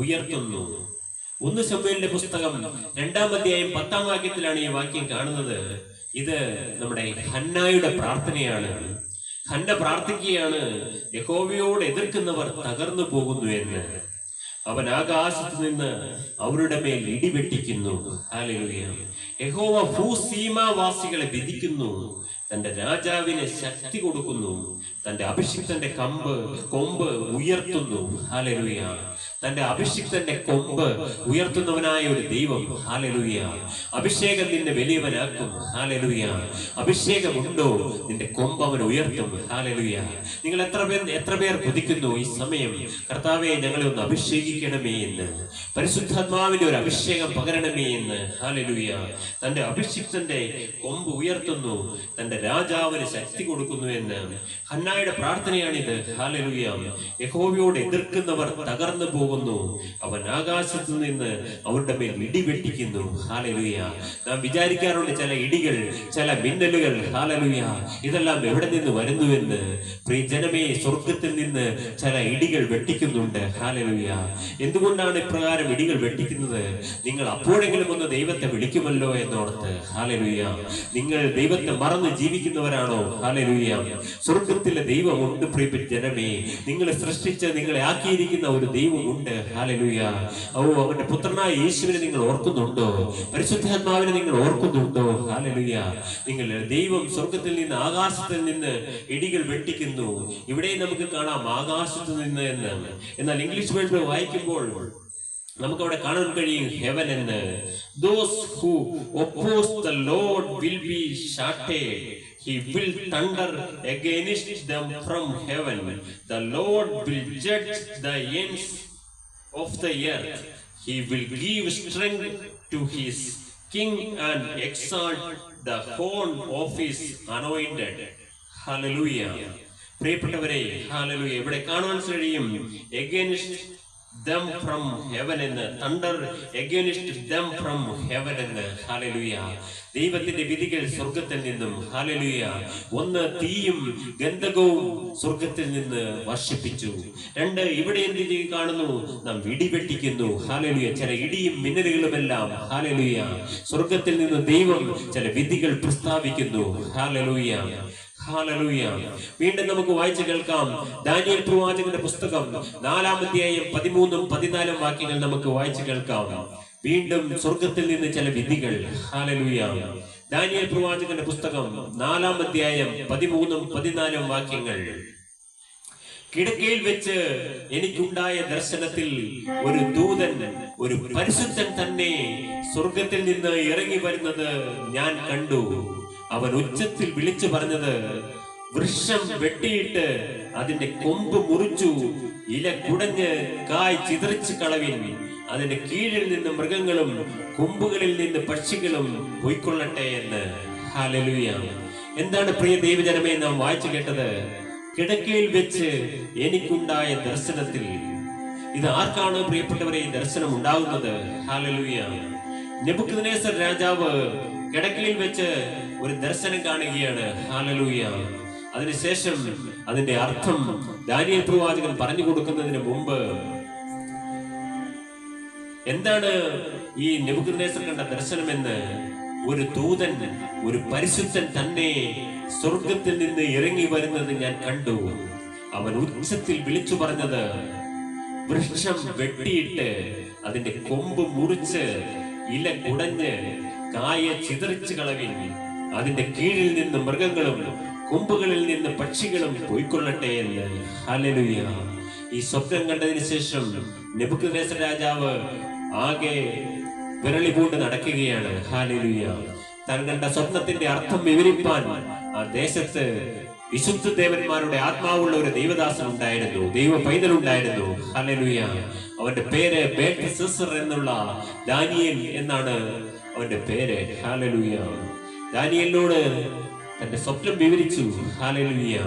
ഉയർത്തുന്നു. 1 ശമൂവേലിന്റെ പുസ്തകം 2-ാം അധ്യായം 10-ാം വാക്യത്തിലാണ് ഈ വാക്യം കാണുന്നത്. ഇത് നമ്മുടെ ഹന്നായുടെ പ്രാർത്ഥനയാണ്. ഹന്ന പ്രാർത്ഥിക്കുകയാണ്, യഹോവയോട് എതിർക്കുന്നവർ തകർന്നു പോകുന്നു എന്ന്. അവൻ ആകാശത്ത് നിന്ന് അവരുടെ മേൽ ഇടിവെട്ടിക്കുന്നു. ഹല്ലേലൂയ. യഹോവ ഭൂസീമാവാസികളെ വിധിക്കുന്നു, തന്റെ രാജാവിന് ശക്തി കൊടുക്കുന്നു, തന്റെ അഭിഷിക്തന്റെ കൊമ്പ് ഉയർത്തുന്നു. ഹല്ലേലൂയ. തന്റെ അഭിഷിക്തന്റെ കൊമ്പ് ഉയർത്തുന്നവനായ ഒരു ദൈവം. ഹല്ലേലൂയ. അഭിഷേകം നിന്നെ വലിയവനാക്കും. ഹല്ലേലൂയ. അഭിഷേകമുണ്ടോ, നിന്റെ കൊമ്പ് അവൻ ഉയർത്തും. ഹല്ലേലൂയ. നിങ്ങൾ എത്ര പേർ കൊതിക്കുന്നു ഈ സമയം, കർത്താവെ ഞങ്ങളെ ഒന്ന് അഭിഷേകിക്കണമേ എന്ന്, പരിശുദ്ധാത്മാവിന്റെ ഒരു അഭിഷേകം പകരണമേ എന്ന്. ഹല്ലേലൂയ. തന്റെ അഭിഷിക്തന്റെ കൊമ്പ് ഉയർത്തുന്നു, തന്റെ രാജാവിന് ശക്തി കൊടുക്കുന്നു എന്ന് ഹന്നായുടെ പ്രാർത്ഥനയാണിത്. ഹല്ലേലൂയ. യഹോവയോട് എതിർക്കുന്നവർ തകർന്നു പോകുന്നു, അവൻ ആകാശത്ത് നിന്ന് അവരുടെ മേൽ ഇടിവെട്ടിക്കുന്നു. ഹല്ലേലൂയ. നാം വിചാരിക്കാറുണ്ട് ചില ഇടികൾ, ചില മിന്നലുകൾ, ഹല്ലേലൂയ, ഇതെല്ലാം എവിടെ നിന്ന് വരുന്നുവെന്ന്. പ്രിയ ജനമേ, സ്വർഗത്തിൽ നിന്ന് ചില ഇടികൾ വെട്ടിക്കുന്നുണ്ട്. ഹല്ലേലൂയ. എന്തുകൊണ്ടാണ് ഇപ്രകാരം ഇടികൾ വെട്ടിക്കുന്നത്? നിങ്ങൾ അപ്പോഴെങ്കിലും ഒന്ന് ദൈവത്തെ വിളിക്കുമല്ലോ എന്നോർത്ത്. ഹല്ലേലൂയ. നിങ്ങൾ ദൈവത്തെ മറന്ന് ജീവിക്കുന്നവരാണോ? ഹല്ലേലൂയ. സ്വർഗത്തിലെ ദൈവമുണ്ട്. പ്രിയപ്പെട്ട ജനമേ, നിങ്ങളെ സൃഷ്ടിച്ച് നിങ്ങളെ ആക്കിയിരിക്കുന്ന ഒരു ദൈവമുണ്ട്. ഹല്ലേലൂയ. അവന്റെ പുത്രനായ യേശുവിനെ നിങ്ങൾ ഓർക്കുന്നുണ്ടോ? പരിശുദ്ധാത്മാവിനെ നിങ്ങൾ ഓർക്കുന്നുണ്ടോ? ഹല്ലേലൂയ. നിങ്ങൾ ദൈവം സ്വർഗത്തിൽ നിന്ന്, ആകാശത്തിൽ നിന്ന് ഇടികൾ വെട്ടിക്കുന്നു. ഇവിടെ നമുക്ക് കാണാം ആകാശത്ത് നിന്ന് എന്ന്. എന്നാൽ ഇംഗ്ലീഷ് ബൈബിൾ വായിക്കുമ്പോൾ നമുക്ക് അവിടെ കാണാൻ കഴിയും ഹെവൻ എന്ന്. Those who oppose the Lord will be shattered. He will thunder against them from heaven. The Lord will judge the ends of the earth. He will give strength to his king and exalt the horn of his anointed. Hallelujah. പ്രിയപ്പെട്ടവരെ, hallelujah. ഇവിടെ കാണുവാൻ കഴിയും against them from heaven എന്ന്, thunder against them from heaven എന്ന്. Hallelujah. ദൈവത്തിന്റെ വിധികൾ സ്വർഗത്തിൽ നിന്നും. ഹല്ലേലൂയ. 1, തീയും ഗന്ധകവും സ്വർഗത്തിൽ നിന്ന് വർഷിപ്പിച്ചു. 2, ഇവിടെ എന്ത് കാണുന്നു? നാം ഇടിവെട്ടിക്കുന്നു. ഹല്ലേലൂയ. ചില ഇടിയും മിന്നലുകളുമെല്ലാം ഹല്ലേലൂയ സ്വർഗത്തിൽ നിന്ന് ദൈവം ചില വിധികൾ പ്രസ്താവിക്കുന്നു. ഹല്ലേലൂയ. ഹല്ലേലൂയ. വീണ്ടും നമുക്ക് വായിച്ചു കേൾക്കാം. ദാനിയേൽ പ്രവാചകന്റെ പുസ്തകം 4-ാം അധ്യായം 13-ഉം 14-ഉം വാക്യങ്ങൾ നമുക്ക് വായിച്ചു കേൾക്കാം. വീണ്ടും സ്വർഗത്തിൽ നിന്ന് ചില വിധികൾ. ഹല്ലേലൂയ. ദാനിയേൽ പ്രവാചകന്റെ പുസ്തകം 4-ാം അധ്യായം 13-ഉം 14-ഉം വാക്യങ്ങൾ. കിടക്കയിൽ വെച്ച് എനിക്കുണ്ടായ ദർശനത്തിൽ ഒരു ദൂതൻ, ഒരു പരിശുദ്ധൻ തന്നെ സ്വർഗത്തിൽ നിന്ന് ഇറങ്ങി വരുന്നത് ഞാൻ കണ്ടു. അവൻ ഉച്ചത്തിൽ വിളിച്ചു പറഞ്ഞത്, വൃക്ഷം വെട്ടിയിട്ട് അതിന്റെ കൊമ്പ് മുറിച്ചു, ഇല കുടഞ്ഞ് കായ് ചിതറിച്ചു കളവിൻ. അതിന്റെ കീഴിൽ നിന്ന് മൃഗങ്ങളും കൊമ്പുകളിൽ നിന്ന് പക്ഷികളും പോയിക്കൊള്ളട്ടെ എന്ന്. ഹല്ലേലൂയ. എന്താണ് പ്രിയ ദൈവജനമേ നാം വായിച്ചു കേട്ടത്? കിടക്കയിൽ വെച്ച് എനിക്കുണ്ടായ ദർശനത്തിൽ. ഇത് ആർക്കാണ് പ്രിയപ്പെട്ടവരെ ഈ ദർശനം ഉണ്ടാകുന്നത്? ഹല്ലേലൂയ. നെബൂഖദ്നേസർ രാജാവ് കിടക്കയിൽ വെച്ച് ഒരു ദർശനം കാണുകയാണ്. ഹല്ലേലൂയ. അതിനുശേഷം അതിന്റെ അർത്ഥം ദാനിയേൽ പ്രവാചകൻ പറഞ്ഞു കൊടുക്കുന്നതിന് മുമ്പ് എന്താണ് ഈ നെബൂഖദ്നേസർ കണ്ട ദർശനമെന്ന് ഒരു ദൂതൻ, ഒരു പരിശുദ്ധൻ തന്നെ സ്വർഗത്തിൽ നിന്ന് ഇറങ്ങി വരുന്നത് ഞാൻ കണ്ടു. അവൻ ഉച്ചത്തിൽ വിളിച്ചു പറഞ്ഞത്, വൃക്ഷം വെട്ടിയിട്ട് അതിന്റെ കൊമ്പ് മുറിച്ച് ഇല കുടഞ്ഞ് കായ ചിതറിച്ചു കളവിൻ. അതിന്റെ കീഴിൽ നിന്ന് മൃഗങ്ങളും കൊമ്പുകളിൽ നിന്ന് പക്ഷികളും പോയിക്കൊള്ളട്ടെ എന്ന്. ഹല്ലേലൂയ. ഈ സ്വപ്നം കണ്ടതിന് ശേഷം നെബൂഖദ്നേസർ രാജാവ് ആകെ വിരളി പൂണ്ട് നടക്കുകയാണ്. ഹല്ലേലൂയ. താൻ കണ്ട സ്വപ്നത്തിന്റെ അർത്ഥം വിവരിപ്പാൻ ആ ദേശത്ത് വിശുദ്ധ ദേവന്മാരുടെ ആത്മാവുള്ള ഒരു ദൈവദാസൻ ഉണ്ടായിരുന്നു, ദൈവ പൈതലുണ്ടായിരുന്നു. ഹല്ലേലൂയ. അവന്റെ പേര് ബേൽത്ശസ്സർ എന്നുള്ള ദാനിയേൽ എന്നാണ് അവന്റെ പേര്. ഹല്ലേലൂയ. ദാനിയേലിനോട് തന്റെ സ്വപ്നം വിവരിച്ചു. ഹല്ലേലൂയ.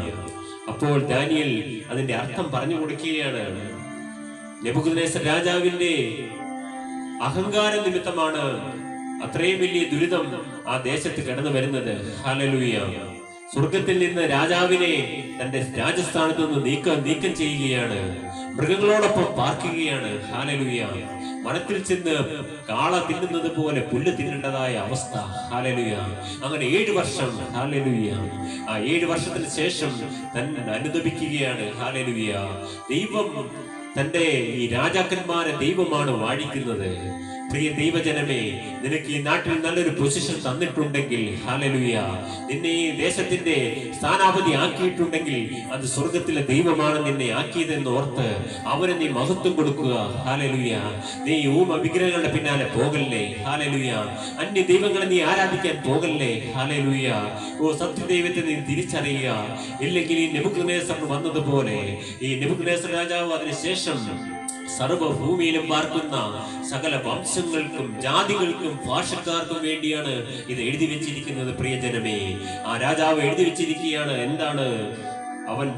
അപ്പോൾ ദാനിയേൽ അതിന്റെ അർത്ഥം പറഞ്ഞു കൊടുക്കുകയാണ്. നെബൂഖദ്നേസർ രാജാവിന്റെ അഹങ്കാര നിമിത്തമാണ് അത്രയും വലിയ ദുരിതം ആ ദേശത്ത് കടന്നു വരുന്നത്. ഹല്ലേലൂയ. സ്വർഗത്തിൽ നിന്ന് രാജാവിനെ തന്റെ രാജസ്ഥാനത്ത് നിന്ന് നീക്കം ചെയ്യുകയാണ്, മൃഗങ്ങളോടൊപ്പം പാർക്കുകയാണ്. ഹല്ലേലൂയ. വനത്തിൽ ചെന്ന് കാള തിന്നുന്നത് പോലെ പുല്ല് തിന്നേണ്ടതായ അവസ്ഥ. ഹല്ലേലൂയ. അങ്ങനെ 7 വർഷം. ഹല്ലേലൂയ. ആ 7 വർഷത്തിന് ശേഷം തന്നെ അനുദപിക്കുകയാണ്. ഹല്ലേലൂയ. ദൈവം തന്റെ ഈ രാജാക്കന്മാരെ ദൈവമാണ് വാഴിക്കുന്നത്. പ്രിയ ദൈവജനമേ, നിനക്ക് ഈ നാട്ടിൽ നല്ലൊരു പൊസിഷൻ തന്നിട്ടുണ്ടെങ്കിൽ, ഹല്ലേലൂയ, നിന്നെ ഈ ദേശത്തിന്റെ സ്ഥാനാപതി ആക്കിയിട്ടുണ്ടെങ്കിൽ അത് സ്വർഗത്തിലെ ദൈവമാണ് നിന്നെ ആക്കിയതെന്ന് ഓർത്ത് അവന് നീ മഹത്വം കൊടുക്കുക. ഹല്ലേലൂയ. നീ വിഗ്രഹങ്ങളുടെ പിന്നാലെ പോകല്ലേ. ഹല്ലേലൂയ. അന്യ ദൈവങ്ങളെ നീ ആരാധിക്കാൻ പോകല്ലേ. ഹല്ലേലൂയ. സത്യദൈവത്തെ നീ തിരിച്ചറിയുക. ഇല്ലെങ്കിൽ ഈ നെബൂഖദ്നേസർ വന്നതുപോലെ ഈ നെബൂഖദ്നേസർ രാജാവ് അതിനുശേഷം സർവഭൂമിയിലും പാർക്കുന്ന സകല വംശങ്ങൾക്കും ജാതികൾക്കും ഭാഷക്കാർക്കും വേണ്ടിയാണ് ഇത് എഴുതി വെച്ചിരിക്കുന്നത്. പ്രിയജനമേ, ആ രാജാവ് എഴുതി വെച്ചിരിക്കുകയാണ്. എന്താണ്? അവൻ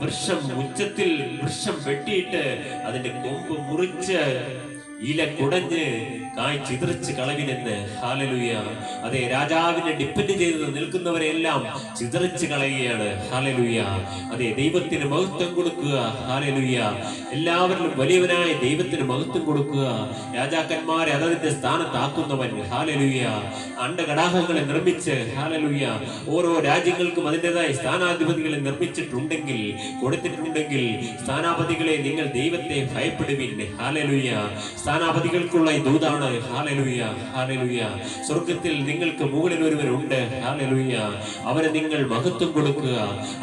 ഉച്ചത്തിൽ വൃക്ഷം വെട്ടിയിട്ട് അതിന്റെ കൊമ്പ് മുറിച്ച് ഇല കുടഞ്ഞ് കായ് ചിതറിച്ച് കളവിനെന്ന്. ഹല്ലേലൂയ. അതെ, രാജാവിനെ ഡിപ്പെൻഡ് ചെയ്ത് നിൽക്കുന്നവരെല്ലാം ചിതറിച്ച് കളയുകയാണ്. ഹല്ലേലൂയ. അതെ, ദൈവത്തിന് മഹത്വം കൊടുക്കുക. ഹല്ലേലൂയ. എല്ലാവരിലും വലിയവനായ ദൈവത്തിന് മഹത്വം കൊടുക്കുക. രാജാക്കന്മാരെ അതതിന്റെ സ്ഥാനത്താക്കുന്നവൻ. ഹല്ലേലൂയ. അണ്ടകടാഹങ്ങളെ നിർമ്മിച്ച്, ഹല്ലേലൂയ, ഓരോ രാജ്യങ്ങൾക്കും അതിൻ്റെതായ സ്ഥാനാധിപതികളെ നിർമ്മിച്ചിട്ടുണ്ടെങ്കിൽ, കൊടുത്തിട്ടുണ്ടെങ്കിൽ, സ്ഥാനാപതികളെ നിങ്ങൾ ദൈവത്തെ ഭയപ്പെടുവിൻ. ഹല്ലേലൂയ. സ്ഥാനാപതികൾക്കുള്ള ഈ ദൂതാണ്. ഹല്ലേലൂയ. ഹല്ലേലൂയ. സ്വർഗത്തിൽ നിങ്ങൾക്ക് മുകളിൽ ഒരുവനുണ്ട്. ഹല്ലേലൂയ. അവരെ നിങ്ങൾ മഹത്വം കൊടുക്കുക.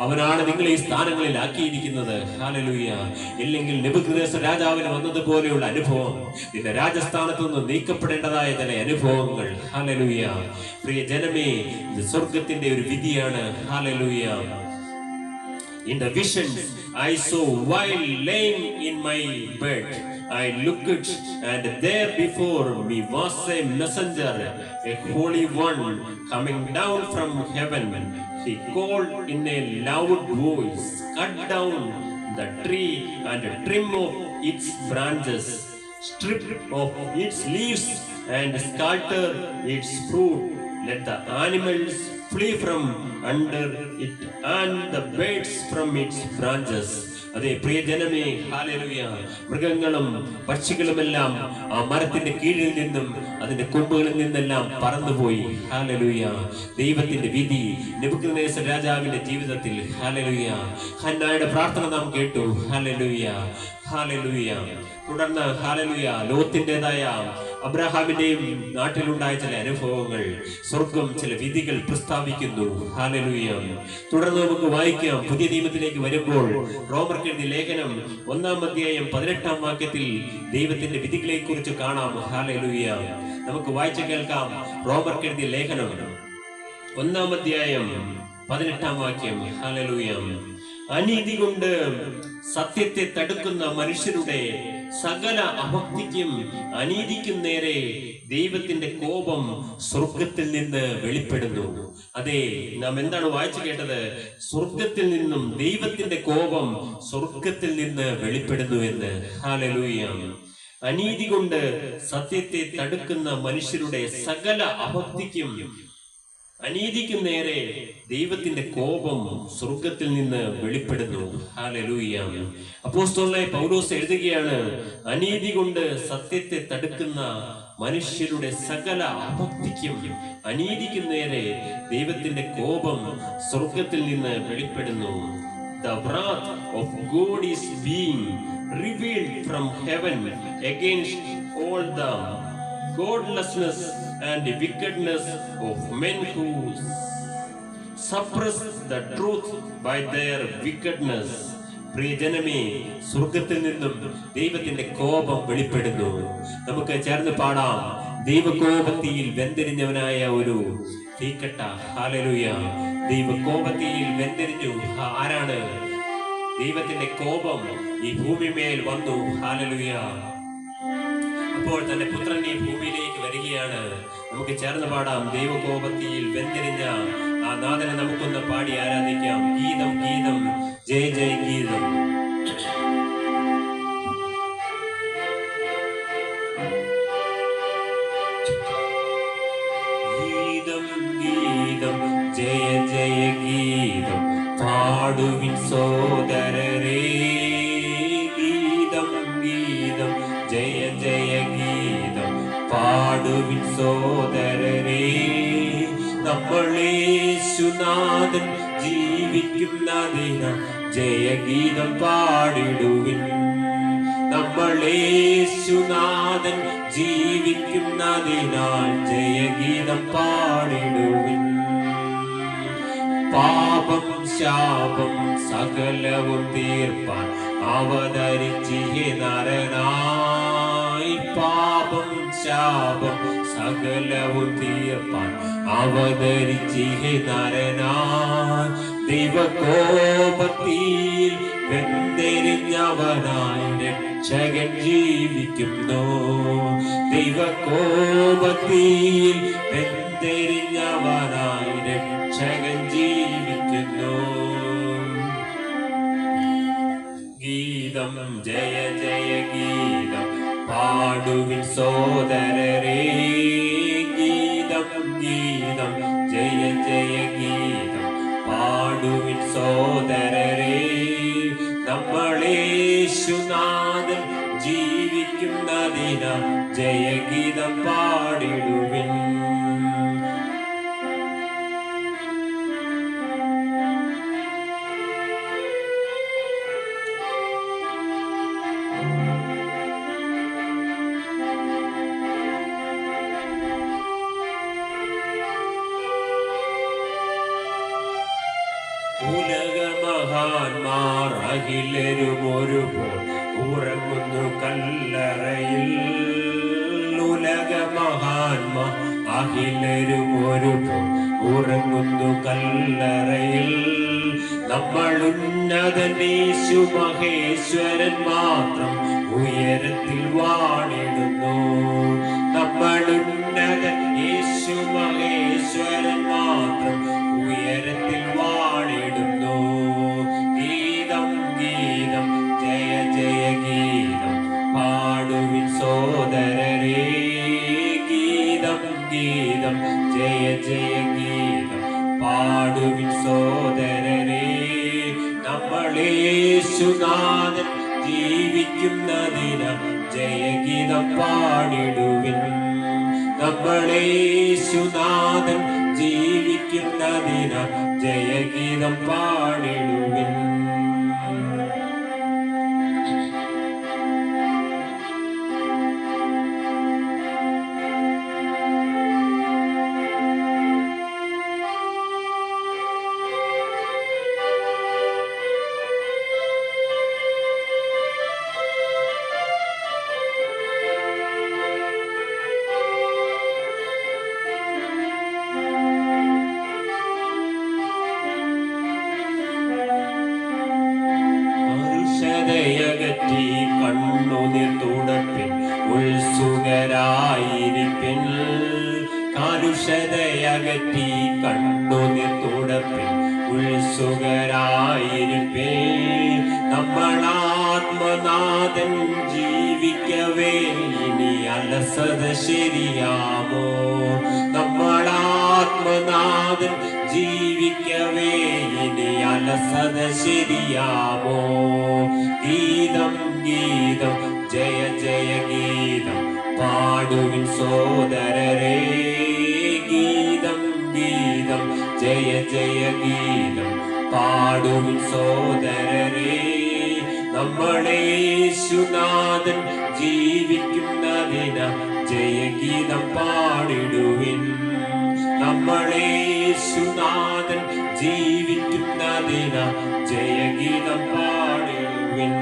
അവനാണ് നിങ്ങളെ ഈ സ്ഥാനങ്ങളിൽ ആക്കിയിരിക്കുന്നത്. ഹല്ലേലൂയ. ഇല്ലെങ്കിൽ നെബൂഖദ്നേസർ രാജാവിന് വന്നതുപോലെയുള്ള അനുഭവം, നിന്റെ രാജസ്ഥാനത്ത് നിന്ന് നീക്കപ്പെടേണ്ടതായ ചില അനുഭവങ്ങൾ. ഹല്ലേലൂയ. പ്രിയ ജനമേ, ഇത് സ്വർഗത്തിന്റെ ഒരു വിധിയാണ്. Hallelujah. In the visions I saw while laying in my bed, I looked, and there before me was a messenger, a holy one, coming down from heaven. He called in a loud voice, cut down the tree and trim off its branches, strip off its leaves and scatter its fruit. Let the animals flee from under it and the birds from its branches. അതെ പ്രിയജനമേ, hallelujah. മൃഗങ്ങളും പക്ഷികളുമെല്ലാം ആ മരത്തിന്റെ കീഴിൽ നിന്നും അതിന്റെ കൊമ്പുകളിൽ നിന്നെല്ലാം പറന്നുപോയി. ഹല്ലേലൂയ. ദൈവത്തിന്റെ വിധി നെബൂഖദ്നേസർ രാജാവിന്റെ ജീവിതത്തിൽ. ഹല്ലേലൂയ. ഹന്നായുടെ പ്രാർത്ഥന നാം കേട്ടു. ഹല്ലേലൂയ. ഹല്ലേലൂയ. തുടർന്ന് ഹല്ലേലൂയ, ലോത്തിന്റേതായ അബ്രഹാമിന്റെയും നാട്ടിലുണ്ടായ ചില അനുഭവങ്ങൾ, സ്വർഗം ചില വിധികൾ പ്രസ്താവിക്കുന്നു. ഹല്ലേലൂയ. തുടർന്ന് നമുക്ക് വായിക്കാം. പുതിയ നിയമത്തിലേക്ക് വരുമ്പോൾ റോമർക്കെഴുതിയ ലേഖനം 1-ാം അധ്യായം 18-ാം വാക്യത്തിൽ ദൈവത്തിന്റെ വിധികളെ കുറിച്ച് കാണാം. ഹല്ലേലൂയ. നമുക്ക് വായിച്ചു കേൾക്കാം. റോമർക്കെഴുതിയ ലേഖനം 1-ാം അധ്യായം 18-ാം വാക്യം. ഹല്ലേലൂയ. അനീതി കൊണ്ട് സത്യത്തെ തടുക്കുന്ന മനുഷ്യരുടെ സകല അഭക്തിക്കും അനീതിക്കും നേരെ ദൈവത്തിന്റെ കോപം സ്വർഗത്തിൽ നിന്ന് വെളിപ്പെടുന്നു. അതെ, നാം എന്താണ് വായിച്ചു കേട്ടത്? സ്വർഗത്തിൽ നിന്നും ദൈവത്തിന്റെ കോപം സ്വർഗത്തിൽ നിന്ന് വെളിപ്പെടുന്നു എന്ന്. ഹല്ലേലൂയ. അനീതി കൊണ്ട് സത്യത്തെ തടുക്കുന്ന മനുഷ്യരുടെ സകല അഭക്തിക്കും അനീതിക്ക് നേരെ ദൈവത്തിന്റെ കോപം സ്വർഗത്തിൽ നിന്ന് വെളിപ്പെടുന്നു. ഹല്ലേലൂയ. അപ്പോസ്തലനായ പൗലോസ് എഴുതുകയാണ്, അനീതി കൊണ്ട് സത്യത്തെ തടുക്കുന്ന മനുഷ്യരുടെ സകല അഭക്തിക്കും അനീതിക്ക് നേരെ ദൈവത്തിന്റെ കോപം സ്വർഗത്തിൽ നിന്ന് വെളിപ്പെടുന്നു. The wrath of God is being revealed from heaven against all the godlessness and wickedness of men who suppress the truth by their wickedness. പ്രിയജനമേ, സ്വർഗത്തിൽ നിന്നും ദൈവത്തിന്റെ കോപം വെളിപ്പെടുന്നു. നമുക്ക് ചേർന്ന് പാടാം. ദൈവകോപത്തിയിൽ വെന്തിരിഞ്ഞവനായ ഒരു തീക്കട്ട. ഹല്ലേലൂയ. ദൈവകോപത്തിയിൽ വെന്തിരിഞ്ഞു. ആരാണ്? ദൈവത്തിന്റെ കോപം ഈ ഭൂമിമേൽ വന്നു. ഹല്ലേലൂയ. അപ്പോൾ തന്റെ പുത്രൻ ഈ ഭൂമിയിലേക്ക് വരികയാണ്. നമുക്ക് ചേർന്ന് പാടാം. ദൈവകോപത്തിയിൽ വെന്തിരിഞ്ഞ ആ നാഥനെ നമുക്കൊന്ന് പാടി ആരാധിക്കാം. ഗീതം ഗീതം ജയ ജയ ഗീതം. ഗീതം ഗീതം ജയ ജയ ഗീതം പാടുവിൻ സോദരരേ. ഗീതം ഗീതം ജയ ജയ ഗീതം പാടുവിൻ സോദരരേ. നമ്മളേശുനാഥൻ ജീവിക്കുന്നതിനാൽ ജയഗീതം പാടിടുവിൻ. നമ്മളേശുനാഥൻ ജീവിക്കുന്നതിനാൽ ജയഗീതം പാടിടുവിൻ. പാപം ശാപം സകലവും തീർപ്പാൻ അവതരിച്ചിഹേ നരനായി. പാപം ശാപം സകലവും തീർപ്പാൻ അവതരിച്ചിഹേ നരനായി. ദൈവകോപത്തിൽ വെന്തെരിഞ്ഞവനായി രക്ഷകൻ ജീവിക്കുന്നു. ദൈവകോപത്തിൽ വെന്തെരിഞ്ഞവനായി രക്ഷകൻ ജീവിക്കുന്നു. ഗീതം ജയ ജയ ഗീതം പാടുവിൻ സോദരരേ. ഗീതം ഗീതം ജയ ജയ ഗീതം പാടുവിൻ സോദരരേ. നമ്മളേശുനാഥൻ ജീവിക്കുന്നതിനാൽ ജയഗീതം പാടിടുവിൻ. ഉലകമഹാന്മാർ അഖിലരും ഒരുപോൽ ഉറങ്ങുന്നു കല്ലറയിൽ. ഉലകമഹാന്മാർ അഖിലരും ഒരുപോൽ ഉറങ്ങുന്നു കല്ലറയിൽ. നമ്മൾ ഉന്നതൻ യേശു മഹേശ്വരൻ മാത്രം ഉയരത്തിൽ വാണിടുന്നു. നമ്മൾ ഉന്നതൻ യേശു മഹേശ്വരൻ മാത്രം ഉയരത്തിൽ വാണിടുന്നു. ഗീതം ഗീതം ജയ ജയ ഗീതം പാടുവിൻ സോദരരേ. ഗീതം ഗീതം ജയ ജയ ഗീതം പാടുവിൻ സോദരരേ. നമ്മളേശുനാഥൻ ജീവിക്കുന്നതിനാൽ ജയഗീതം പാടിടുവിൻ. നമ്മളേശുനാഥൻ ജീവിക്കുന്നതിനാൽ ജയഗീതം പാടിടുവിൻ. യകറ്റി കണ്ണുനീർ തുടപ്പിൻ ഉത്സുകരായിരിപ്പിൻ. കാലുഷതയകറ്റി കണ്ണുനീർ തുടപ്പിൻ ഉത്സുകരായിരിപ്പിൻ. നമ്മളാത്മനാഥൻ ജീവിക്കവേ ഇനി അലസത ശരിയാമോ? നമ്മളാത്മ ആത്മനാഥൻ ജീവിക്കവേ ഇനി അലസത ശരിയാമോ? ഗീതം ഗീതം ജയ ജയ ഗീതം പാടുവിൻ സോദരരേ. ഗീതം ഗീതം ജയ ജയ ഗീതം പാടുവിൻ സോദരരേ. നമ്മളെ യേശുനാഥൻ ജീവിക്കുന്നതിന ജയഗീതം പാടിടുവിൻ. നമ്മളെ യേശുനാഥൻ ജീവിക്കുന്നതിന ജയഗീതം പാടിടുവിൻ.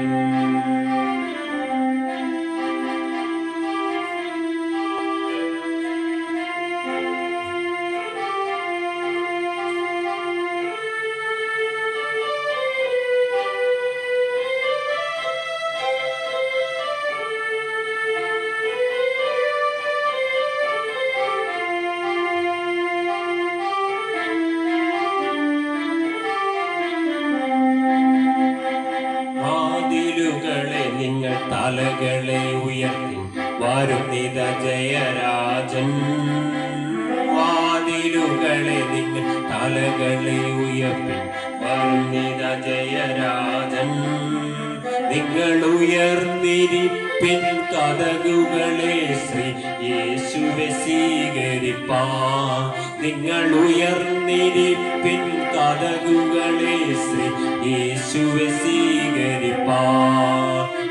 നിങ്ങൾ തലകളെ ഉയർത്തി വരുന്നിത ജയരാജൻ. വാതിലുകളെ നിങ്ങൾ തലകളെ ഉയർത്തി വരുന്നിത ജയരാജൻ. നിങ്ങൾ ഉയർന്നിരിപ്പിൻ കതകുകളെ ശ്രീ യേശുവെ സ്വീകരിപ്പാൻ. നിങ്ങൾ ഉയർന്നിരിപ്പിൻ കതകുകളെ ശ്രീ യേശുവെ സ്വീകരിപ്പാൻ.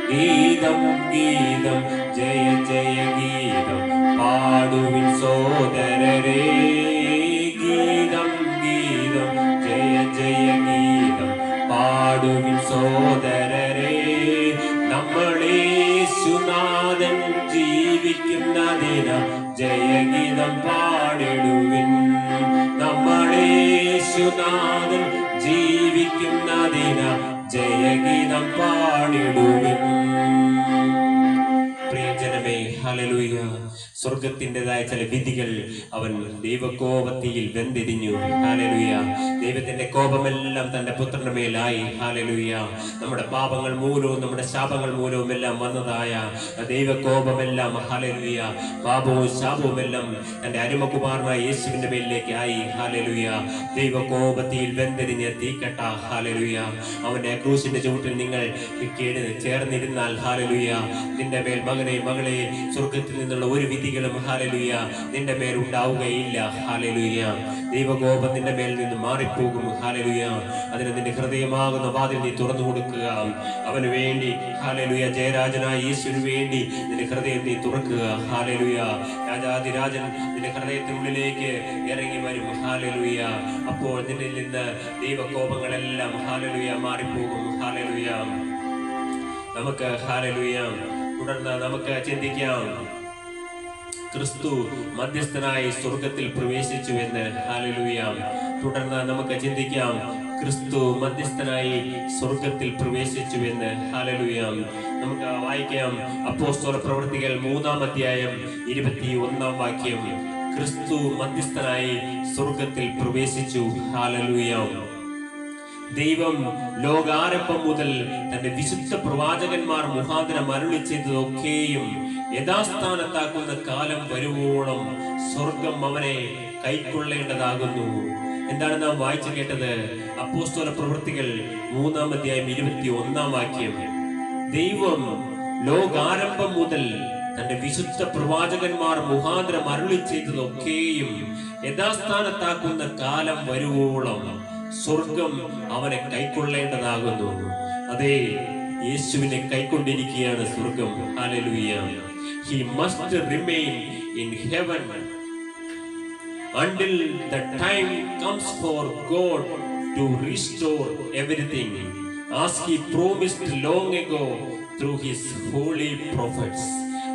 ഗീതം ഗീതം ജയ ജയ ഗീതം പാടുവിൻ സോദരരേ. ഗീതം ഗീതം ജയ ജയ ഗീതം പാടുവിൻ സോദരരേ. നമ്മളെ യേശുനാഥൻ ജീവിക്കുന്നതിന ജയഗീതം പാടിടുവിൻ. നമ്മളെ യേശുനാഥൻ ജീവിക്കുന്നതിന ജയഗീതം പാടിടുവിൻ. പ്രിയജനമേ, ഹല്ലേലൂയ. സ്വർഗത്തിൻ്റെതായ ചില വിധികൾ അവൻ ദൈവകോപത്തിൽ വെന്തിരിഞ്ഞു. ഹല്ലേലൂയ. ദൈവത്തിന്റെ കോപമെല്ലാം തന്റെ പുത്രന്റെ മേലായി. ഹല്ലേലൂയ. നമ്മുടെ പാപങ്ങൾ മൂലവും നമ്മുടെ ശാപങ്ങൾ മൂലവും എല്ലാം വന്നതായ ദൈവകോപമെല്ലാം, ഹല്ലേലൂയ, പാപവും ശാപവും എല്ലാം തന്റെ അരുമകുമാരനായ യേശുവിന്റെ മേലിലേക്ക് ആയി. ഹല്ലേലൂയ. ദൈവകോപത്തിൽ വെന്തിരിഞ്ഞ തീക്കട്ട. ഹല്ലേലൂയ. അവന്റെ ക്രൂശിന്റെ ചുവട്ടിൽ നിങ്ങൾ ചേർന്നിരുന്നാൽ, ഹല്ലേലൂയ, നിന്റെ മേൽ മകനെ മകളെ സ്വർഗത്തിൽ നിന്നുള്ള ഒരു വിധികളും, ഹല്ലേലൂയ, നിന്റെ മേൽ ഉണ്ടാവുകയില്ല. ഹല്ലേലൂയ. ദൈവകോപം നിന്റെ മേൽ നിന്ന് മാറിപ്പോകും. ഹല്ലേലൂയ. അതിന് നിന്റെ ഹൃദയമാകുന്ന വാതിൽ നീ തുറന്നു കൊടുക്കുക. അവന് വേണ്ടി, ഹല്ലേലൂയ, ജയരാജനായ യേശുവിന് വേണ്ടി നിന്റെ ഹൃദയം നീ തുറക്കുക. ഹല്ലേലൂയ. രാജാതിരാജൻ നിന്റെ ഹൃദയത്തിനുള്ളിലേക്ക് ഇറങ്ങി വരും. ഹല്ലേലൂയ. അപ്പോൾ നിന്നിൽ നിന്ന് ദൈവകോപങ്ങളെല്ലാം, ഹല്ലേലൂയ, മാറിപ്പോകും. ഹല്ലേലൂയ. നമുക്ക്, ഹല്ലേലൂയ, തുടർന്ന് നമുക്ക് ചിന്തിക്കാം, ക്രിസ്തു മധ്യസ്ഥനായി സ്വർഗത്തിൽ പ്രവേശിച്ചു എന്ന്. ഹല്ലേലൂയ. തുടർന്ന് നമുക്ക് ചിന്തിക്കാം, ക്രിസ്തു മധ്യസ്ഥനായി സ്വർഗത്തിൽ പ്രവേശിച്ചു എന്ന്. ഹല്ലേലൂയ. നമുക്ക് വായിക്കാം അപ്പോസ്തല പ്രവൃത്തികൾ 3-ാം അധ്യായം 21-ാം വാക്യം. ക്രിസ്തു മധ്യസ്ഥനായി സ്വർഗത്തിൽ പ്രവേശിച്ചു. ഹല്ലേലൂയ. ദൈവം ലോകാരംഭം മുതൽ തന്റെ വിശുദ്ധ പ്രവാചകന്മാർ മുഖാന്തരം അരുളി ചെയ്തതൊക്കെയും യഥാസ്ഥാനത്താക്കുന്ന കാലം വരുവോളം സ്വർഗം അവനെ കൈക്കൊള്ളേണ്ടതാകുന്നു. എന്താണ് നാം വായിച്ചു കേട്ടത്? അപ്പോസ്തല പ്രവൃത്തികൾ 3-ാം അധ്യായം 21-ാം വാക്യം. ദൈവം ലോകാരംഭം മുതൽ തന്റെ വിശുദ്ധ പ്രവാചകന്മാർ മുഖാന്തരം അരുളി ചെയ്തതൊക്കെയും യഥാസ്ഥാനത്താക്കുന്ന കാലം വരുവോളം സ്വർഗം അവനെ കൈക്കൊള്ളേണ്ടതാകുന്നു. അതെ, യേശുവിനെ കൈക്കൊണ്ടിരിക്കുകയാണ് സ്വർഗം. Hallelujah. He must remain in heaven until the time comes for God to restore everything, as he promised long ago through his holy prophets.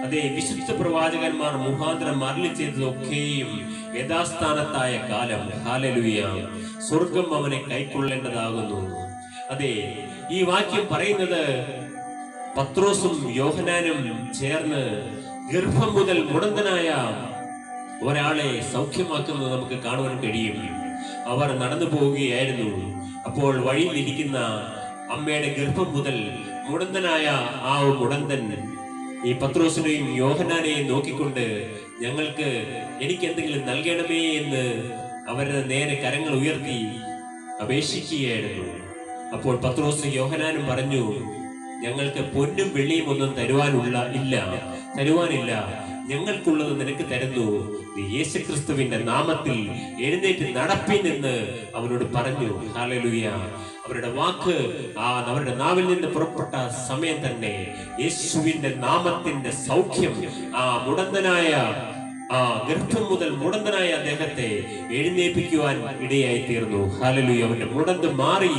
അതെ, വിശുദ്ധ പ്രവാചകന്മാർ മുഖാന്തരം അരുളി ചെയ്തതൊക്കെയും യഥാസ്ഥാനത്തായ കാലം. ഹല്ലേലൂയ. സ്വർഗം അവനെ കൈക്കൊള്ളേണ്ടതാകുന്നു. അതെ, ഈ വാക്യം പറയുന്നത് പത്രോസും യോഹന്നാനും ചേർന്ന് ഗർഭം മുതൽ മുടന്തനായ ഒരാളെ സൗഖ്യമാക്കുന്നത് നമുക്ക് കാണുവാൻ കഴിയും. അവർ നടന്നു പോവുകയായിരുന്നു. അപ്പോൾ വഴിയിൽ ഇരിക്കുന്ന അമ്മയുടെ ഗർഭം മുതൽ മുടന്തനായ ആ മുടന്തൻ ഈ പത്രോസിനെയും യോഹന്നാനെയും നോക്കിക്കൊണ്ട് എനിക്ക് എന്തെങ്കിലും നൽകണമേ എന്ന് അവരുടെ നേരെ കരങ്ങൾ ഉയർത്തി അപേക്ഷിക്കുകയായിരുന്നു. അപ്പോൾ പത്രോസ് യോഹന്നാനും പറഞ്ഞു, ഞങ്ങൾക്ക് പൊന്നും വെള്ളിയും ഒന്നും തരുവാനില്ല, ഞങ്ങൾക്കുള്ളത് നിനക്ക് തരുന്നു. നീ യേശുക്രിസ്തുവിന്റെ നാമത്തിൽ എഴുന്നേറ്റ് നടപ്പിൻ എന്ന് അവരോട് പറഞ്ഞു. ഹല്ലേലൂയ. അവരുടെ വാക്ക് അവരുടെ നാവിൽ നിന്ന് പുറപ്പെട്ട സമയം തന്നെ യേശുവിന്റെ നാമത്തിന്റെ സൗഖ്യം മുടന്തനായ ഗർഭം മുതൽ മുടന്തനായ അദ്ദേഹത്തെ എഴുന്നേൽപ്പിക്കുവാൻ ഇടയായി തീർന്നു. ഹല്ലേലൂയ. അവന്റെ മുടന്ത് മാറി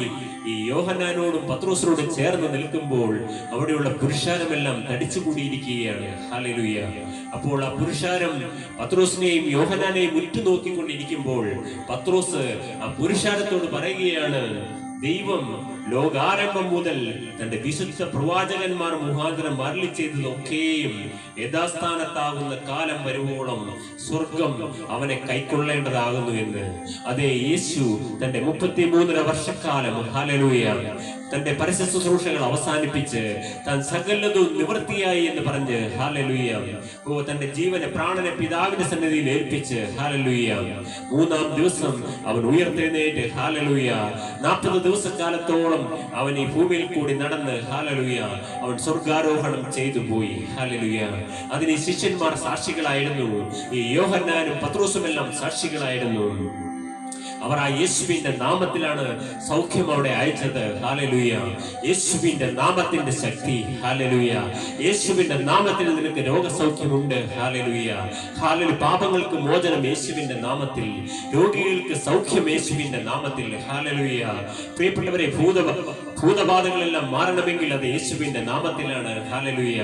ഈ യോഹന്നാനോടും പത്രോസിനോടും ചേർന്ന് നിൽക്കുമ്പോൾ അവിടെയുള്ള പുരുഷാരമെല്ലാം തടിച്ചുകൂടിയിരിക്കുകയാണ്. ഹല്ലേലൂയ. അപ്പോൾ ആ പുരുഷാരം പത്രോസിനെയും യോഹന്നാനെയും ഉറ്റുനോക്കിക്കൊണ്ടിരിക്കുമ്പോൾ പത്രോസ് ആ പുരുഷാരത്തോട് പറയുകയാണ്, ദൈവം ലോകാരംഭം മുതൽ തന്റെ വിശുദ്ധ പ്രവാചകന്മാർ മുഖാന്തരം അരുളി ചെയ്തതൊക്കെയും യഥാസ്ഥാനത്താകുന്ന കാലം വരുവോളം സ്വർഗം അവനെ കൈക്കൊള്ളേണ്ടതാകുന്നു എന്ന്. അതേ, യേശു തന്റെ 33.5 വർഷക്കാലം ഹല്ലേലൂയ തന്റെ പരസ്യ ശുശ്രൂഷകൾ അവസാനിപ്പിച്ച് താൻ സകലതും നിവൃത്തിയായി എന്ന് പറഞ്ഞ് ഹല്ലേലൂയ തന്റെ ജീവനെ പ്രാണനെ പിതാവിന്റെ സന്നിധിയിൽ ഏൽപ്പിച്ച് ഹല്ലേലൂയ 3-ാം ദിവസം അവൻ ഉയർത്തെഴുന്നേറ്റ് ഹല്ലേലൂയ 40 ദിവസക്കാലത്തോളം അവൻ ഈ ഭൂമിയിൽ കൂടി നടന്ന് ഹല്ലേലൂയ അവൻ സ്വർഗാരോഹണം ചെയ്തു പോയി. ഹല്ലേലൂയ. അതിന് ശിഷ്യന്മാർ സാക്ഷികളായിരുന്നു. ഈ യോഹന്നാനും പത്രോസുമെല്ലാം സാക്ഷികളായിരുന്നു. അവർ ആ യേശുവിന്റെ നാമത്തിലാണ് സൗഖ്യം അവിടെ അയച്ചത്. ഹല്ലേലൂയ. യേശുവിന്റെ നാമത്തിന്റെ ശക്തി. ഹല്ലേലൂയ. യേശുവിന്റെ നാമത്തിൽ നിനക്ക് രോഗസൗഖ്യമുണ്ട്. ഹല്ലേലൂയ. ഹല്ലേലൂയ. പാപങ്ങൾക്ക് മോചനം യേശുവിന്റെ നാമത്തിൽ, രോഗികൾക്ക് സൗഖ്യം യേശുവിന്റെ നാമത്തിൽ. ഹല്ലേലൂയ. പ്രിയപ്പെട്ടവരെ, ഭൂതബാധകളെല്ലാം മാറണമെങ്കിൽ അത് യേശുവിന്റെ നാമത്തിലാണ്. ഹല്ലേലൂയ.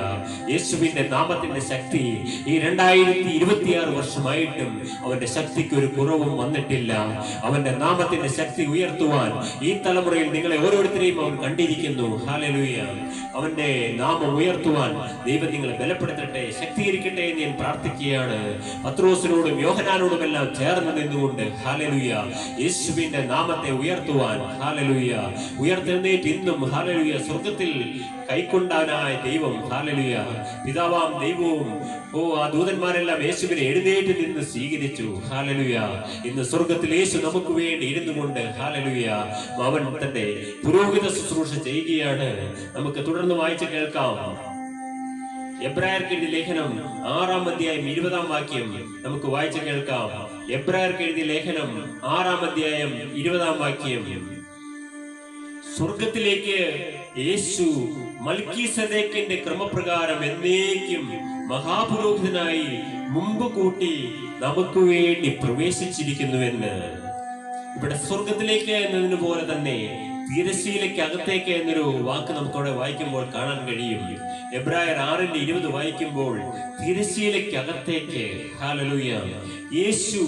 യേശുവിന്റെ നാമത്തിന്റെ ശക്തി ഈ 2026 വർഷമായിട്ടും അവന്റെ ശക്തിക്ക് ഒരു കുറവും വന്നിട്ടില്ല. അവന്റെ നാമത്തിന്റെ ശക്തി ഉയർത്തുവാൻ ഈ തലമുറയിൽ നിങ്ങളെ ഓരോരുത്തരെയും അവൻ കണ്ടിരിക്കുന്നു. ഹല്ലേലൂയ. അവന്റെ നാമം ഉയർത്തുവാൻ ദൈവം നിങ്ങളെ ബലപ്പെടുത്തട്ടെ, ശക്തീകരിക്കട്ടെ എന്ന് ഞാൻ പ്രാർത്ഥിക്കുകയാണ്. പത്രോസിനോടും യോഹന്നാനോടും എല്ലാം ചേർന്ന് നിന്നുകൊണ്ട് ഹല്ലേലൂയ യേശുവിന്റെ നാമത്തെ ഉയർത്തുവാൻ ഹല്ലേലൂയ ഉയർത്തെഴുന്നേറ്റ് ഇന്നും ഹല്ലേലൂയ സ്വർഗത്തിൽ കൈക്കൊണ്ടാനായ ദൈവം ഹല്ലേലൂയ പിതാവാം ദൈവവും ആ ദൂതന്മാരെല്ലാം യേശുവിനെ എഴുന്നേറ്റ് നിന്ന് സ്വീകരിച്ചു. ഹല്ലേലൂയ. ഇന്ന് സ്വർഗത്തിൽ യേശു നമുക്ക് വേണ്ടി ഇരുന്നു കൊണ്ട് ഹല്ലേലൂയ അവൻ തന്റെ പുരോഹിത ശുശ്രൂഷ ചെയ്യുകയാണ്. നമുക്ക് തുടർന്ന് വായിച്ച് കേൾക്കാം. എബ്രായർക്ക് എഴുതിയ ലേഖനം 6-ാം അധ്യായം 20-ാം വാക്യം നമുക്ക് വായിച്ച് കേൾക്കാം. എബ്രായർക്ക് എഴുതിയ ലേഖനം 6-ാം അധ്യായം 20-ാം വാക്യം. സ്വർഗത്തിലേക്ക് യേശു മൽക്കീസദേക്കിന്റെ ക്രമപ്രകാരം എന്നേക്കും മഹാപുരോഹിതനായി മുമ്പ് കൂട്ടി നമുക്ക് വേണ്ടി പ്രവേശിച്ചിരിക്കുന്നുവെന്ന്. ഇവിടെ സ്വർഗത്തിലേക്ക് എന്നതിന് പോലെ തന്നെ തിരശ്ശീലയ്ക്ക് അകത്തേക്ക് എന്നൊരു വാക്ക് നമുക്കവിടെ വായിക്കുമ്പോൾ കാണാൻ കഴിയും. എബ്രായർ 6:20 വായിക്കുമ്പോൾ തിരശ്ശീലയ്ക്ക് അകത്തേക്ക് ഹല്ലേലൂയ യേശു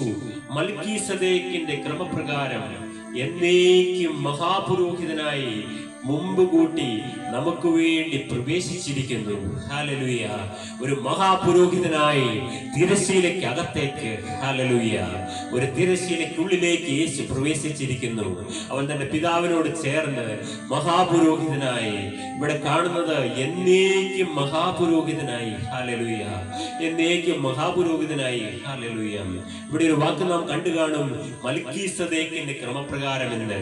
മൽക്കീസദേക്കിന്റെ ക്രമപ്രകാരം എന്നേക്കും മഹാപുരോഹിതനായി മുമ്പ് കൂട്ടി നമുക്ക് വേണ്ടി പ്രവേശിച്ചിരിക്കുന്നു. ഹല്ലേലൂയ. ഒരു മഹാപുരോഹിതനായി തിരശ്ശീലയ്ക്ക് അകത്തേക്ക് ഹല്ലേലൂയ ഒരു തിരശ്ശീലയ്ക്കുള്ളിലേക്ക് യേശു പ്രവേശിച്ചിരിക്കുന്നു. അവൻ തന്റെ പിതാവിനോട് ചേർന്ന് മഹാപുരോഹിതനായി ഇവിടെ കാണുന്നത് എന്നേക്കും മഹാപുരോഹിതനായി. ഹല്ലേലൂയ. എന്നേക്കും മഹാപുരോഹിതനായി. ഹല്ലേലൂയ. ഇവിടെ ഒരു വാക്ക് നാം കണ്ടു കാണും, മൽക്കീസദേക്കിന്റെ ക്രമപ്രകാരം എന്ന്.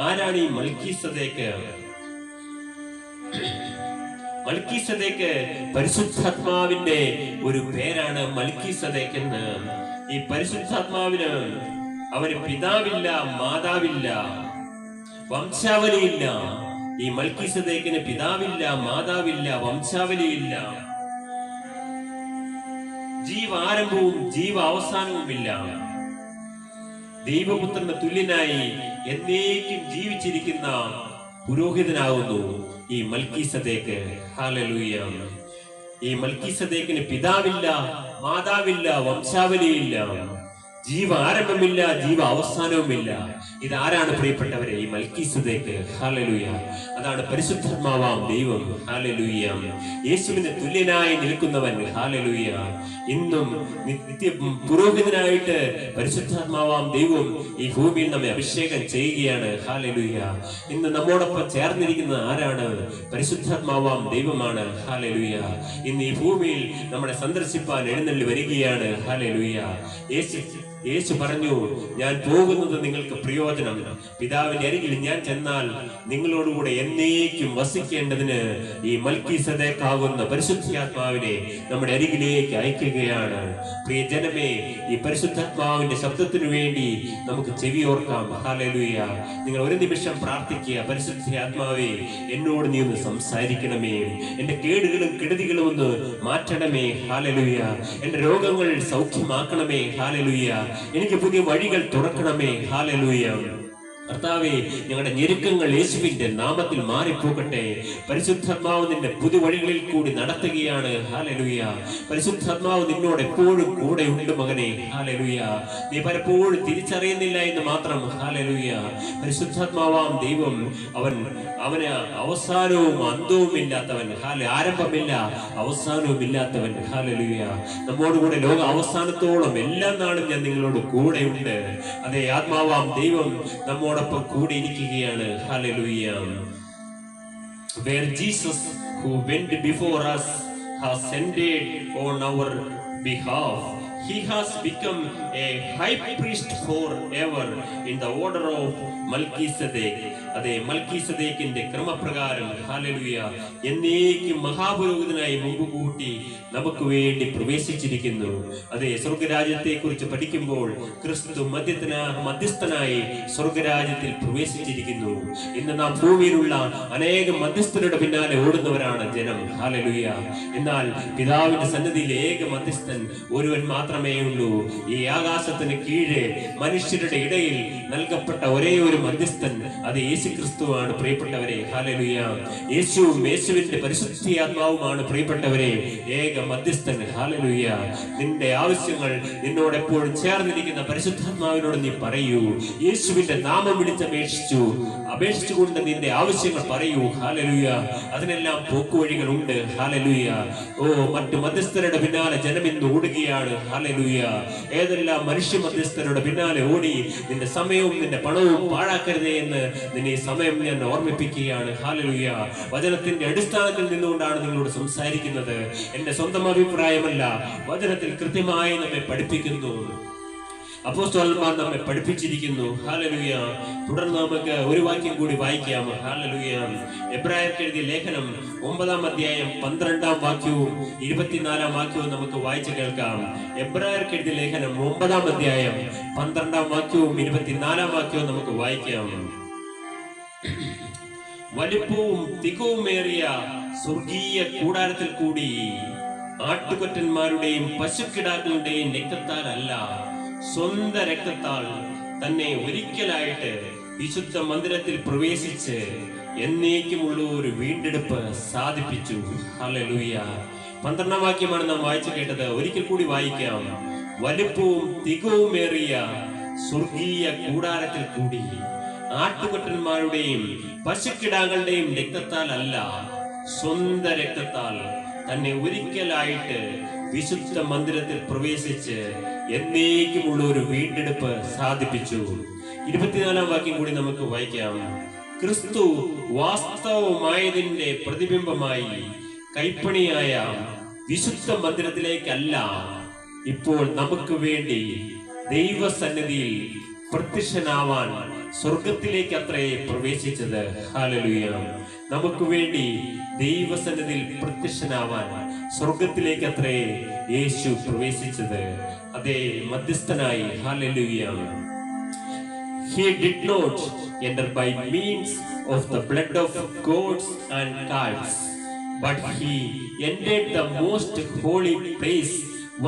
ആരാണ് ഈ മൽക്കീസദേക്ക്? മൽക്കീസദേക്ക് പരിശുദ്ധാത്മാവിന്റെ ഒരു പേരാണ് മൽക്കീസദേക്ക് എന്ന്. ഈ പരിശുദ്ധാത്മാവിന് അവന് പിതാവില്ല, മാതാവില്ല, വംശാവലിയില്ല. ഈ മൽക്കീസദേക്കിന് പിതാവില്ല, മാതാവില്ല, വംശാവലിയില്ല, ജീവാരംഭവും ജീവ അവസാനവുമില്ല. ദൈവപുത്രന് തുല്യനായി എന്നേക്കും ജീവിച്ചിരിക്കുന്ന പുരോഹിതനാകുന്നു ഈ മൽക്കീസദേക്ക്. ഹല്ലേലൂയ. ഈ മൽക്കീസദേക്കിന് പിതാവില്ല, മാതാവില്ല, വംശാവലിയില്ല, ജീവ ആരംഭമില്ല, ജീവ അവസാനവുമില്ല. ഇതാരാണ് പ്രിയപ്പെട്ടവരെ? ഈ മൽക്കീസദേക്ക്. ഹല്ലേലൂയ. അതാണ് പരിശുദ്ധാത്മാവാം ദൈവം. ഹല്ലേലൂയ. യേശുവിന് തുല്യനായി നിൽക്കുന്നവൻ. ഹല്ലേലൂയ. ഇന്നും നിത്യ പുരോഹിതനായിട്ട് പരിശുദ്ധാത്മാവാം ദൈവം ഈ ഭൂമിയിൽ നമ്മെ അഭിഷേകം ചെയ്യുകയാണ്. ഹല്ലേലൂയ. ഇന്ന് നമ്മോടൊപ്പം ചേർന്നിരിക്കുന്ന ആരാണ്? പരിശുദ്ധാത്മാവാം ദൈവമാണ്. ഹല്ലേലൂയ. ഇന്ന് ഈ ഭൂമിയിൽ നമ്മളെ സന്ദർശിപ്പാൻ എഴുന്നള്ളി വരികയാണ്. ഹല്ലേലൂയ. യേശു പറഞ്ഞു, ഞാൻ പോകുന്നത് നിങ്ങൾക്ക് പ്രയോജനം. പിതാവിന്റെ അരികിൽ ഞാൻ ചെന്നാൽ നിങ്ങളോടുകൂടെ എന്നേക്കും വസിക്കേണ്ടതിന് ഈ മൽക്കീസദേക്കാകുന്ന പരിശുദ്ധാത്മാവിനെ നമ്മുടെ അരികിലേക്ക് അയക്കുകയാണ്. പ്രിയ ജനമേ, ഈ പരിശുദ്ധാത്മാവിന്റെ ശബ്ദത്തിനു വേണ്ടി നമുക്ക് ചെവിയോർക്കാം. ഹല്ലേലൂയ. നിങ്ങൾ ഒരു നിമിഷം പ്രാർത്ഥിക്കുക, പരിശുദ്ധാത്മാവേ, എന്നോട് നീ ഒന്ന് സംസാരിക്കണമേ. എന്റെ കേടുകളും കെടുതികളും ഒന്ന് മാറ്റണമേ. ഹല്ലേലൂയ. എന്റെ രോഗങ്ങൾ സൗഖ്യമാക്കണമേ. ഹല്ലേലൂയ. എനിക്ക് പുതിയ വഴികൾ തുറക്കണമേ. ഹല്ലേലൂയ. കർത്താവേ, ഞങ്ങളുടെ ഞെരുക്കങ്ങൾ യേശുവിന്റെ നാമത്തിൽ മാറിപ്പോകട്ടെ. പരിശുദ്ധാത്മാവ് നിന്റെ പുതുവഴികളിൽ കൂടി നടത്തുകയാണ്. ഹല്ലേലൂയ. പരിശുദ്ധാത്മാവ് നിന്നോട് എപ്പോഴും കൂടെ ഉണ്ട് മകനെ. ഹല്ലേലൂയ. നീ പലപ്പോഴും തിരിച്ചറിയുന്നില്ല എന്ന് മാത്രം. ഹല്ലേലൂയ. പരിശുദ്ധാത്മാവാം ദൈവം അവന് അവസാനവും അന്തവും ഇല്ലാത്തവൻ. ആരംഭമില്ല, അവസാനവും ഇല്ലാത്തവൻ. ഹല്ലേലൂയ. നമ്മോടുകൂടെ ലോക അവസാനത്തോളം എല്ലാ നാളും ഞാൻ നിങ്ങളോട് കൂടെ ഉണ്ട്. അതെ, ആത്മാവാം ദൈവം നമ്മോടൊപ്പം കൂടെ ഇരിക്കുകയാണ്. Hallelujah. Where Jesus, who went before us, has ascended on our behalf, he has become a high priest forever in the order of Melchizedek. അതെ, മൽക്കീസദേക്കിന്റെ ക്രമപ്രകാരം. ഹല്ലേലൂയ. എന്നേക്കും മഹാപുരോഹിതനായി മുമ്പ് കൂട്ടി നമുക്ക് വേണ്ടി പ്രവേശിച്ചിരിക്കുന്നു. അതെ, സ്വർഗരാജ്യത്തെ കുറിച്ച് പഠിക്കുമ്പോൾ ക്രിസ്തു മധ്യസ്ഥനായി സ്വർഗരാജ്യത്തിൽ പ്രവേശിച്ചിരിക്കുന്നു. ഇന്ന് നാം ഭൂമിയിലുള്ള അനേകം മധ്യസ്ഥരുടെ പിന്നാലെ ഓടുന്നവരാണ് ജനം. ഹല്ലേലൂയ. എന്നാൽ പിതാവിന്റെ സന്നിധിയിൽ ഏക മധ്യസ്ഥൻ ഒരുവൻ മാത്രമേ ഉള്ളൂ. ഈ ആകാശത്തിന് കീഴെ മനുഷ്യരുടെ ഇടയിൽ നൽകപ്പെട്ട ഒരേ ഒരു മധ്യസ്ഥൻ, അത് യേശു ക്രിസ്തുവാണ്. പ്രിയപ്പെട്ടവരെ, ഹല്ലേലൂയ. യേശുവിന്റെ പരിശുദ്ധാത്മാവുമാണ് പ്രിയപ്പെട്ടവരെ ഏക മധ്യസ്ഥൻ. ഹല്ലേലൂയ. നിന്റെ ആവശ്യങ്ങൾ നിന്നോട് എപ്പോഴും ചേർന്നിരിക്കുന്ന പരിശുദ്ധാത്മാവിനോട് നീ പറയൂ. യേശുവിന്റെ നാമം അപേക്ഷിച്ചുകൊണ്ട് നിന്റെ ആവശ്യങ്ങൾ പറയൂ. ഹല്ലേലൂയ. അതിനെല്ലാം പോക്കുവഴികൾ ഉണ്ട്. ഹല്ലേലൂയ. മറ്റു മധ്യസ്ഥരുടെ പിന്നാലെ ജനം ഇന്ന് ഓടുകയാണ്. ഹല്ലേലൂയ. ഏതെല്ലാം മനുഷ്യ മധ്യസ്ഥരുടെ പിന്നാലെ ഓടി നിന്റെ സമയവും നിന്റെ പണവും പാഴാക്കരുതേ എന്ന് നിന്നെ ഈ സമയം ഞാൻ ഓർമ്മിപ്പിക്കുകയാണ്. ഹല്ലേലൂയ. വചനത്തിന്റെ അടിസ്ഥാനത്തിൽ നിന്നുകൊണ്ടാണ് നിങ്ങളോട് സംസാരിക്കുന്നത്. എന്റെ സ്വന്തം അഭിപ്രായമല്ല, വചനത്തിൽ കൃത്യമായി നമ്മെ പഠിപ്പിക്കുന്നു. അപ്പോസ്തലന്മാർ നമ്മെ പഠിപ്പിച്ചിരിക്കുന്നു. ഹല്ലേലൂയ. തുടർന്ന് നമുക്ക് ഒരു വാക്യം കൂടി വായിക്കാം. ഹല്ലേലൂയ. എബ്രായർക്ക് എഴുതിയ ലേഖനം 9-ാം അധ്യായം 12-ാം വാക്യവും 24-ാം വാക്യവും നമുക്ക് വായിച്ചു കേൾക്കാം. എബ്രായർക്ക് എഴുതിയ ലേഖനം 9-ാം അധ്യായം 12-ാം വാക്യവും 24-ാം വാക്യവും നമുക്ക് വായിക്കാം. വലിപ്പവും തികവുമേറിയ സ്വർഗീയ കൂടാരത്തിൽ കൂടി ആട്ടുകൊറ്റന്മാരുടെയും പശുക്കിടാക്കളുടെയും രക്തത്താൽ അല്ല, സ്വന്തം രക്തത്താൽ തന്നെ ഒരിക്കലായിട്ട് വിശുദ്ധ മന്ദിരത്തിൽ പ്രവേശിച്ച് എന്നേക്കുമുള്ള ഒരു വീണ്ടെടുപ്പ് സാധിപ്പിച്ചു. ഹല്ലേലൂയ. 12-ാം വാക്യമാണ് നാം വായിച്ചു കേട്ടത്. ഒരിക്കൽ കൂടി വായിക്കാം. വലിപ്പവും തികവുമേറിയ സ്വർഗീയ കൂടാരത്തിൽ കൂടി ആട്ടുകൊറ്റന്മാരുടെയും പശുക്കിടാക്കളുടെയും രക്തത്താൽ അല്ല, സ്വന്തം രക്തത്താൽ തന്നെ ഒരിക്കലായിട്ട് വിശുദ്ധ മന്ദിരത്തിൽ പ്രവേശിച്ച് എന്നേക്കുമുള്ള ഒരു വീണ്ടെടുപ്പ് സാധിപ്പിച്ചു. 24-ാം വാക്യം കൂടി നമുക്ക് വായിക്കാം. ക്രിസ്തു വാസ്തവമായതിന്റെ പ്രതിബിംബമായി കൈപ്പണിയായ വിശുദ്ധ മന്ദിരത്തിലേക്കല്ല, ഇപ്പോൾ നമുക്ക് വേണ്ടി ദൈവസന്നിധിയിൽ പ്രത്യക്ഷനാവാൻ സ്വർഗത്തിലേക്ക് അത്രേ പ്രവേശിച്ചത്. ഹല്ലേലൂയ. നമുക്ക് വേണ്ടി ദൈവസന്നിധിയിൽ പ്രത്യക്ഷനാവാൻ സ്വർഗത്തിലേക്ക് അത്രേ യേശു പ്രവേശിച്ചത്. അതേ, മധ്യസ്ഥനായി. Hallelujah. He did not enter by means of the blood of goats and calves, but he entered the most holy place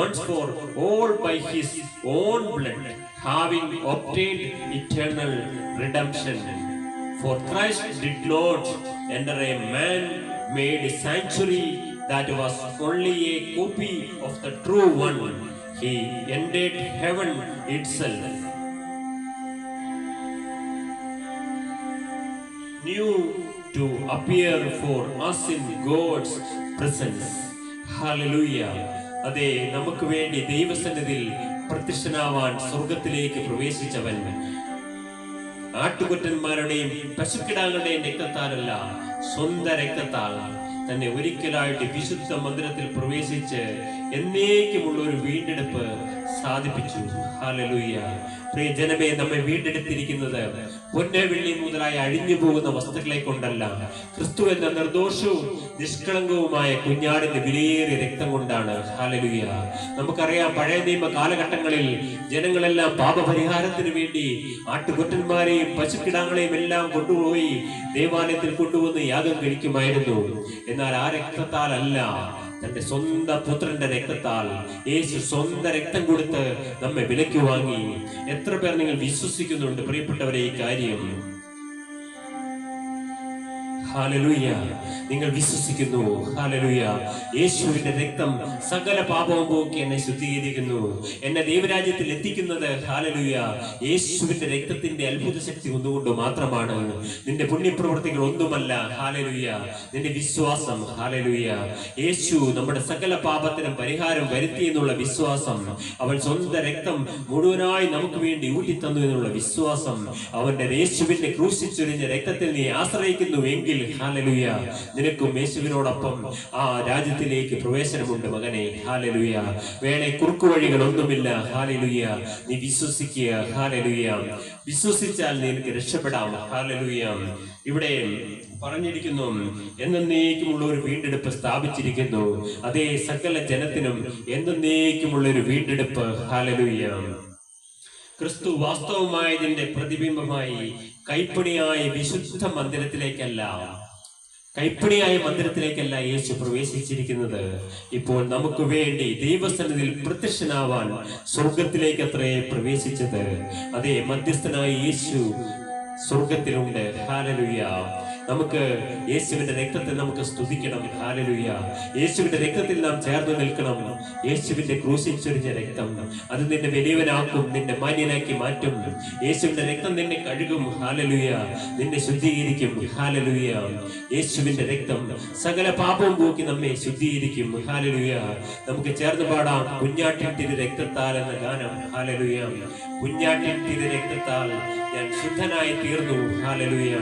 once for all by his own blood, having obtained eternal redemption. For Christ did not enter a man-made sanctuary that was only a copy of the true one. He entered heaven itself, new to appear for us in God's presence. Hallelujah. അതെ, നമുക്ക് വേണ്ടി ദൈവസന്നിധിയിൽ പ്രത്യക്ഷനാവാൻ സ്വർഗത്തിലേക്ക് പ്രവേശിച്ചവൻ ആട്ടുകൊറ്റന്മാരുടെയും പശുക്കിടാങ്ങളുടെയും രക്തത്താലല്ല, സ്വന്തം രക്തത്താൽ തന്നെ ഒരിക്കലായിട്ട് വിശുദ്ധ മന്ദിരത്തിൽ പ്രവേശിച്ച് എന്നേക്കുമുള്ള ഒരു വീണ്ടെടുപ്പ് സാധിപ്പിച്ചു. ഹല്ലേലൂയ. പ്രിയ ജനമേ, നമ്മെ വീണ്ടെടുത്തിരിക്കുന്നത് പൊന്നെ വെള്ളി മുതലായി അഴിഞ്ഞു പോകുന്ന വസ്തുക്കളെ കൊണ്ടല്ല, ക്രിസ്തു എന്ന നിർദോഷവും നിഷ്കളങ്കവുമായ കുഞ്ഞാടിന്റെ വിലയേറിയ രക്തം കൊണ്ടാണ്. ഹല്ലേലൂയ. നമുക്കറിയാം, പഴയ നിയമ കാലഘട്ടങ്ങളിൽ ജനങ്ങളെല്ലാം പാപപരിഹാരത്തിന് വേണ്ടി ആട്ടുകൊറ്റന്മാരെയും പശുക്കിടാങ്ങളെയും എല്ലാം കൊണ്ടുപോയി ദേവാലയത്തിൽ കൊണ്ടുവന്ന് യാഗം കഴിക്കുമായിരുന്നു. എന്നാൽ ആ രക്തത്താൽ അല്ല, തന്റെ സ്വന്തം പുത്രന്റെ രക്തത്താൽ യേശു സ്വന്തം രക്തം കൊടുത്ത് നമ്മെ വിലയ്ക്ക് വാങ്ങി. എത്ര പേർ നിങ്ങൾ വിശ്വസിക്കുന്നുണ്ട് പ്രിയപ്പെട്ടവരെ ഈ കാര്യം? ഹല്ലേലൂയ. നിങ്ങൾ വിശ്വസിക്കുന്നു? ഹല്ലേലൂയ. യേശുവിന്റെ രക്തം സകല പാപവും പോക്കി എന്നെ ശുദ്ധീകരിക്കുന്നു, എന്നെ ദൈവരാജ്യത്തിൽ എത്തിക്കുന്നത്. ഹല്ലേലൂയ. യേശുവിന്റെ രക്തത്തിന്റെ അത്ഭുത ശക്തി ഒന്നുകൊണ്ട് മാത്രമാണ്. നിന്റെ പുണ്യപ്രവൃത്തികൾ ഒന്നുമല്ല. ഹല്ലേലൂയ. നിന്റെ വിശ്വാസം. ഹല്ലേലൂയ. യേശു നമ്മുടെ സകല പാപത്തിനും പരിഹാരം വരുത്തി എന്നുള്ള വിശ്വാസം, അവൻ സ്വന്തം രക്തം മുഴുവനായി നമുക്ക് വേണ്ടി ഊറ്റിത്തന്നു എന്നുള്ള വിശ്വാസം, അവന്റെ യേശുവിന്റെ ക്രൂശിച്ചൊരിഞ്ഞ രക്തത്തിൽ നീ ആശ്രയിക്കുന്നു എങ്കിൽ, ഹല്ലേലൂയ, നിനക്കും യേശുവിനോടൊപ്പം ആ രാജ്യത്തിലേക്ക് പ്രവേശനമുണ്ട് മകനെ. ഹല്ലേലൂയ. വേറെ കുറുക്കു വഴികളൊന്നുമില്ല. ഹല്ലേലൂയ. നീ വിശ്വസിക്കുക. ഹല്ലേലൂയ. വിശ്വസിച്ചാൽ നിനക്ക് രക്ഷപ്പെടാം. ഹല്ലേലൂയ. ഇവിടെ പറഞ്ഞിരിക്കുന്നു, എന്നേക്കുമുള്ള ഒരു വീണ്ടെടുപ്പ് സ്ഥാപിച്ചിരിക്കുന്നു. അതേ സകല ജനത്തിനും എന്നേക്കുമുള്ള ഒരു വീണ്ടെടുപ്പ്. ഹല്ലേലൂയ. ക്രിസ്തു വാസ്തവമായതിന്റെ പ്രതിബിംബമായി കൈപ്പണിയായ വിശുദ്ധ മന്ദിരത്തിലേക്കല്ല, കൈപ്പണിയായ മന്ദിരത്തിലേക്കല്ല യേശു പ്രവേശിച്ചിരിക്കുന്നത്. ഇപ്പോൾ നമുക്ക് വേണ്ടി ദൈവസന്നിധിയിൽ പ്രത്യക്ഷനാവാൻ സ്വർഗത്തിലേക്ക് അത്രേ പ്രവേശിച്ചത്. അതേ മധ്യസ്ഥനായ യേശു സ്വർഗത്തിലുണ്ട്. ഹല്ലേലൂയ. നമുക്ക് യേശുവിന്റെ രക്തത്തെ നമുക്ക് സ്തുതിക്കണം. ഹല്ലേലൂയ. യേശുവിന്റെ രക്തത്തിൽ നാം ചേർന്ന് നിൽക്കണം. യേശുവിന്റെ ക്രൂശിൽ ചൊരിഞ്ഞ രക്തം അത് നിന്നെ വലിയവനാക്കും, നിന്നെ മാന്യനാക്കി മാറ്റും. യേശുവിന്റെ രക്തം നിന്നെ കഴുകും. ഹല്ലേലൂയ. നിന്നെ ശുദ്ധീകരിക്കും. ഹല്ലേലൂയ. യേശുവിന്റെ രക്തം സകല പാപവും പോക്കി നമ്മെ ശുദ്ധീകരിക്കും. ഹല്ലേലൂയ. നമുക്ക് ചേർന്ന് പാടാം കുഞ്ഞാട്ടിൻ തിരു രക്തത്താൽ എന്ന ഗാനം. ഹല്ലേലൂയ. കുഞ്ഞാട്ടിൻ തിരു രക്തത്താൽ ഞാൻ ശുദ്ധനായി തീർന്നു. ഹല്ലേലൂയ.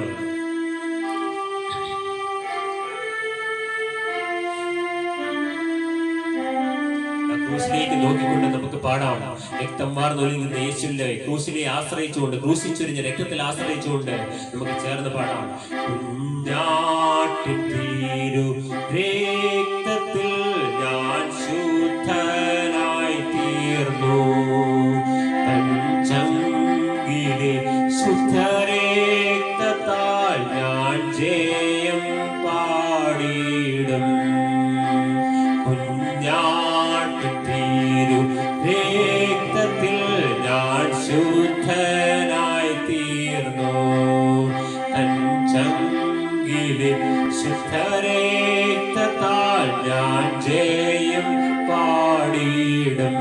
ക്രൂശിലേക്ക് നോക്കിക്കൊണ്ട് നമുക്ക് പാടാം. രക്തം വാർന്നൊലിങ്ങുന്ന യേശുവിന്റെ ക്രൂശിനെ ആശ്രയിച്ചുകൊണ്ട്, ക്രൂശിച്ചൊരിഞ്ഞ രക്തത്തിൽ ആശ്രയിച്ചുകൊണ്ട് നമുക്ക് ചേർന്ന് പാടാം. കുഞ്ഞാട്ടിൻ തിരു രക്തത്തിൽ ഞാൻ ശുദ്ധനായി തീർന്നു, തഞ്ചങ്കിലെ ശുദ്ധരക്തത്താൽ ഞാൻ ജയം പാടിയിടും. രക്തത്തിൽ ഞാൻ ശുദ്ധനായി തീർന്നു, തഞ്ചങ്കിലെ ശുദ്ധരക്തത്താൽ ഞാൻ ജയം പാടിയിടും.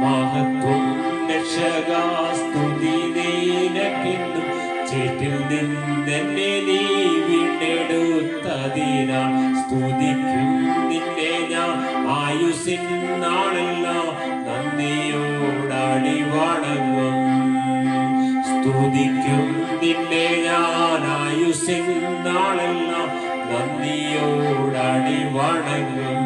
മഹത്വം രക്ഷകാസ്തുതി നിനക്കെന്നും ചേറ്റിൽ നിന്നെന്നെ നീ വീണ്ടെടുത്തതിനാൽ സ്തുതിക്കും നിന്നെ ഞാൻ ആയുസ്സിൻ നാളെല്ലാം നന്ദിയോടടി വണങ്ങും. സ്തുതിക്കും നിന്നെ ഞാൻ ആയുസ്സിൻ നാളെല്ലാം നന്ദിയോടടി വണങ്ങും.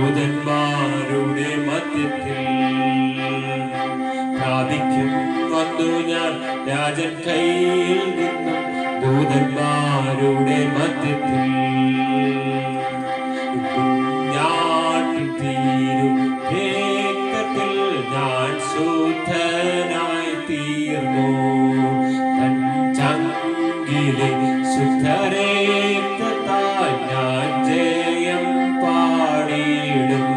ദൂതന്മാരുടെ മധ്യത്തിൽ പ്രാപിക്കും വന്നു ഞാൻ രാജൻ കയ്യിൽ നിന്നും ദൂതന്മാരുടെ മധ്യത്തിൽ തീരും രക്തത്തിൽ ഞാൻ ശുദ്ധനായി തീർന്നു തൻ ചങ്കിലെ ശുദ്ധരക്തത്താൽ ഞാൻ ജയം പാടിയിടും.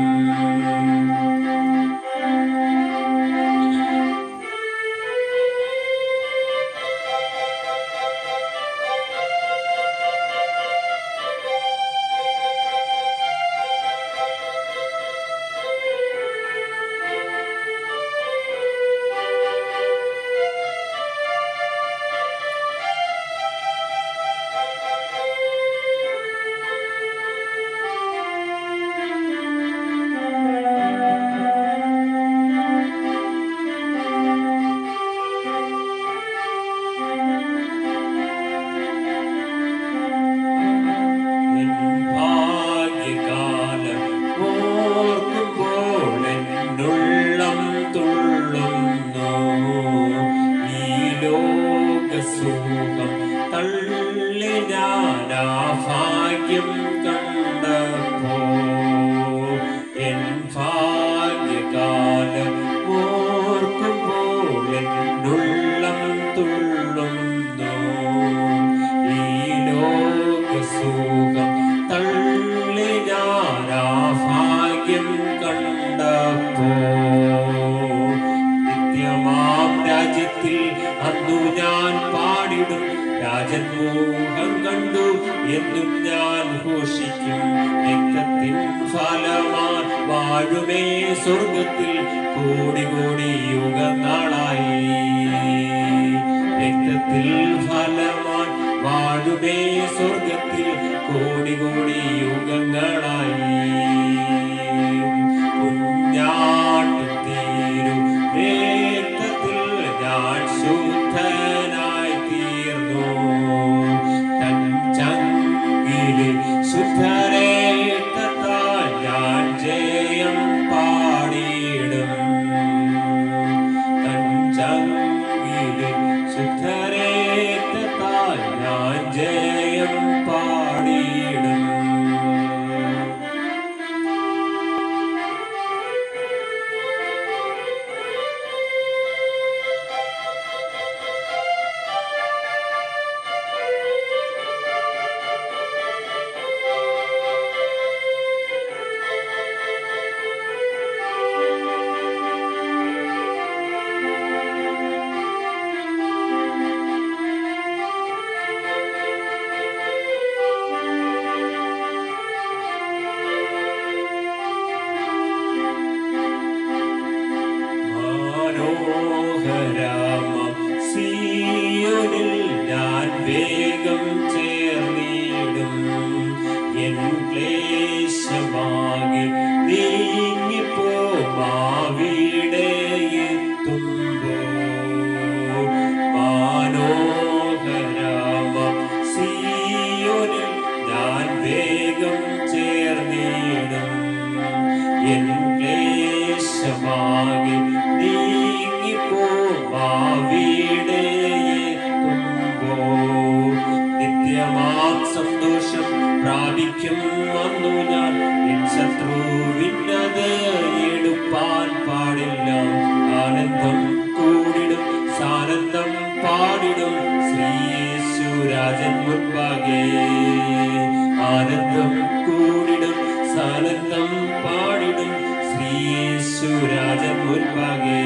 ഭാഗ്യം കണ്ടപ്പോ എൻ ഭാഗ്യകാലം ഓർക്കുമ്പോൾ എന്നുള്ളം തുള്ളുന്നു. ഈ ലോകസുഖം തള്ളി ഞാൻ ആ ഭാഗ്യം കണ്ടപ്പോ നിത്യമാം രാജ്യത്തിൽ അന്നു ഞാൻ പാടിടും. രാജൻ മോഹം കണ്ടു എന്നും ഞാൻ ഘോഷിക്കും. രക്തത്തിൻ ഫലമാൻ വാഴുമേ സ്വർഗത്തിൽ കോടി കോടി യുഗങ്ങളായി. രക്തത്തിൽ ഫലമാൻ വാഴുമേ സ്വർഗത്തിൽ കോടി കോടി യുഗങ്ങളായി. കുഞ്ഞാട്ടിത്തീരും രക്തത്തിൽ ഞാൻ ശുദ്ധനായി തീർന്നു. തൻ ചങ്കിലെ ശുദ്ധരക്തത്താൽ ഞാൻ ജയം പാടിയിടും. തൻ ചങ്കിലെ ശുദ്ധരക്തത്താൽ ഞാൻ ജയം പാടിയിടും. ഞാൻ വേഗം ചേർന്നിടും. എൻ ക്ലേശമാകെ നീങ്ങിപ്പോവിടെ എത്തുമ്പോൾ മനോഹരമാം സിയോനിൽ ഞാൻ വേഗം ചേർന്നിടും. എൻ ക്ലേശമാകെ നീങ്ങിപ്പോവിടെ നിത്യമാം സന്തോഷം പ്രാപിക്കും വന്നു ഞാൻ. എൻ ശത്രുവിനത് എടുപ്പാൻ പാടില്ല. ആനന്ദം കൂടിടും സാനന്ദം പാടിടും ശ്രീയേശുരാജൻ മുൻപാകെ. ആനന്ദം കൂടിടും സാനന്ദം പാടിടും ശ്രീയേശുരാജൻ മുൻപാകെ.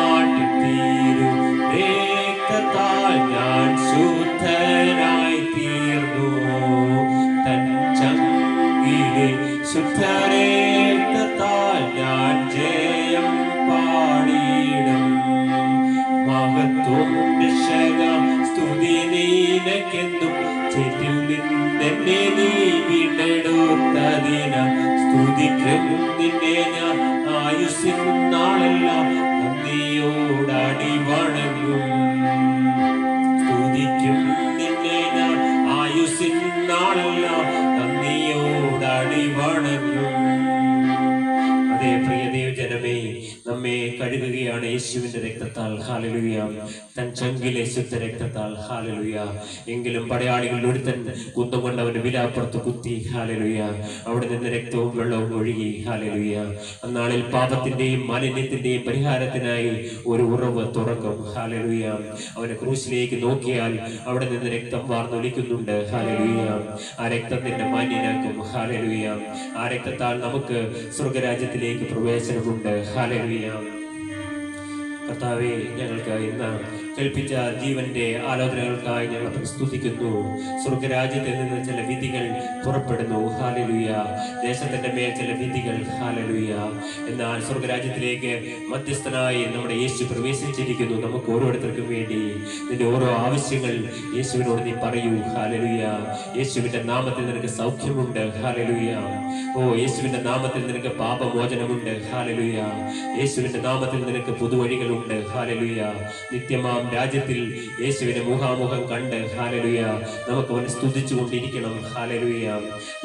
കുഞ്ഞാട്ടിത്തീരും രക്തത്താൽ ഞാൻ ശുദ്ധനായി തീർന്നു. തൻ ചങ്കിലെ ശുദ്ധരക്തത്താൽ ഞാൻ ജയം പാടിയിടും. മഹത്വം രക്ഷക സ്തുതി നീനക്കെന്നും ചേറ്റിൽ നിന്നെ നീ വീണ്ടെടുത്തതിനാൽ സ്തുതിക്കും നിന്നെ ഞാൻ ആയുസ്സിൻ നാളെല്ലാം നന്ദിയോടടി വണങ്ങും. സ്തുതിക്കും നിന്നെ ഞാൻ ആയുസ്സിൻ നാളെല്ലാം നന്ദിയോടടി വണങ്ങും. അതേ പ്രിയ ദൈവജനമേ, നമ്മെ കഴുകുകയാണ് യേശുവിന്റെ രക്തത്താൽ. ഹല്ലേലൂയ. തൻ ചങ്കിലെ ശുദ്ധ രക്തത്താൽ. ഹല്ലേലൂയ. എങ്കിലും പടയാളികളിൽ ഒരുത്തൻ കുന്തം കൊണ്ട് അവന്റെ വിലാപ്പുറത്ത് കുത്തി. ഹല്ലേലൂയ. അവിടെ നിന്ന് രക്തവും വെള്ളവും ഒഴുകി. ഹല്ലേലൂയ. അന്നാളിൽ പാപത്തിന്റെയും മാലിന്യത്തിന്റെയും പരിഹാരത്തിനായി ഒരു ഉറവ് തുറക്കും. ഹല്ലേലൂയ. അവന്റെ ക്രൂശിലേക്ക് നോക്കിയാൽ അവിടെ നിന്ന് രക്തം വാർന്നൊലിക്കുന്നുണ്ട്. ഹല്ലേലൂയ. ആ രക്തം നിന്നെ മാന്യനാക്കും. ഹല്ലേലൂയ. ആ രക്തത്താൽ നമുക്ക് സ്വർഗരാജ്യത്തിലേക്ക് പ്രവേശനമുണ്ട്. ഹല്ലേലൂയ. കർത്താവേ, ഞങ്ങൾക്ക് ഇന്ന് കേൾപ്പിച്ച ജീവന്റെ ആലോചനകൾക്കായി ഞങ്ങൾ സ്തുതിക്കുന്നു. സ്വർഗരാജ്യത്തിൽ നിന്ന് ചില വിധികൾ പുറപ്പെടുന്നു. ഹല്ലേലൂയ. ദേശത്തിന്റെ മേൽ ചില വിധികൾ. ഹല്ലേലൂയ. എന്നാൽ സ്വർഗരാജ്യത്തിലേക്ക് മധ്യസ്ഥനായി നമ്മുടെ യേശു പ്രവേശിച്ചിരിക്കുന്നു. നമുക്ക് ഓരോരുത്തർക്കും വേണ്ടി നിന്റെ ഓരോ ആവശ്യങ്ങൾ യേശുവിനോട് നീ പറയൂ. ഹല്ലേലൂയ. യേശുവിന്റെ നാമത്തിൽ നിനക്ക് സൗഖ്യമുണ്ട്. ഹല്ലേലൂയ. ഓ, യേശുവിന്റെ നാമത്തിൽ നിനക്ക് പാപമോചനമുണ്ട്. ഹല്ലേലൂയ. യേശുവിന്റെ നാമത്തിൽ നിനക്ക് പുതുവഴികളുണ്ട്. ഹല്ലേലൂയ. നിത്യമാം രാജ്യത്തിൽ യേശുവിനെ മുഖാമുഖം കണ്ട് ഹല്ലേലൂയ നമുക്ക് അവനെ സ്തുതിച്ചുകൊണ്ടിരിക്കണം. ഹല്ലേലൂയ.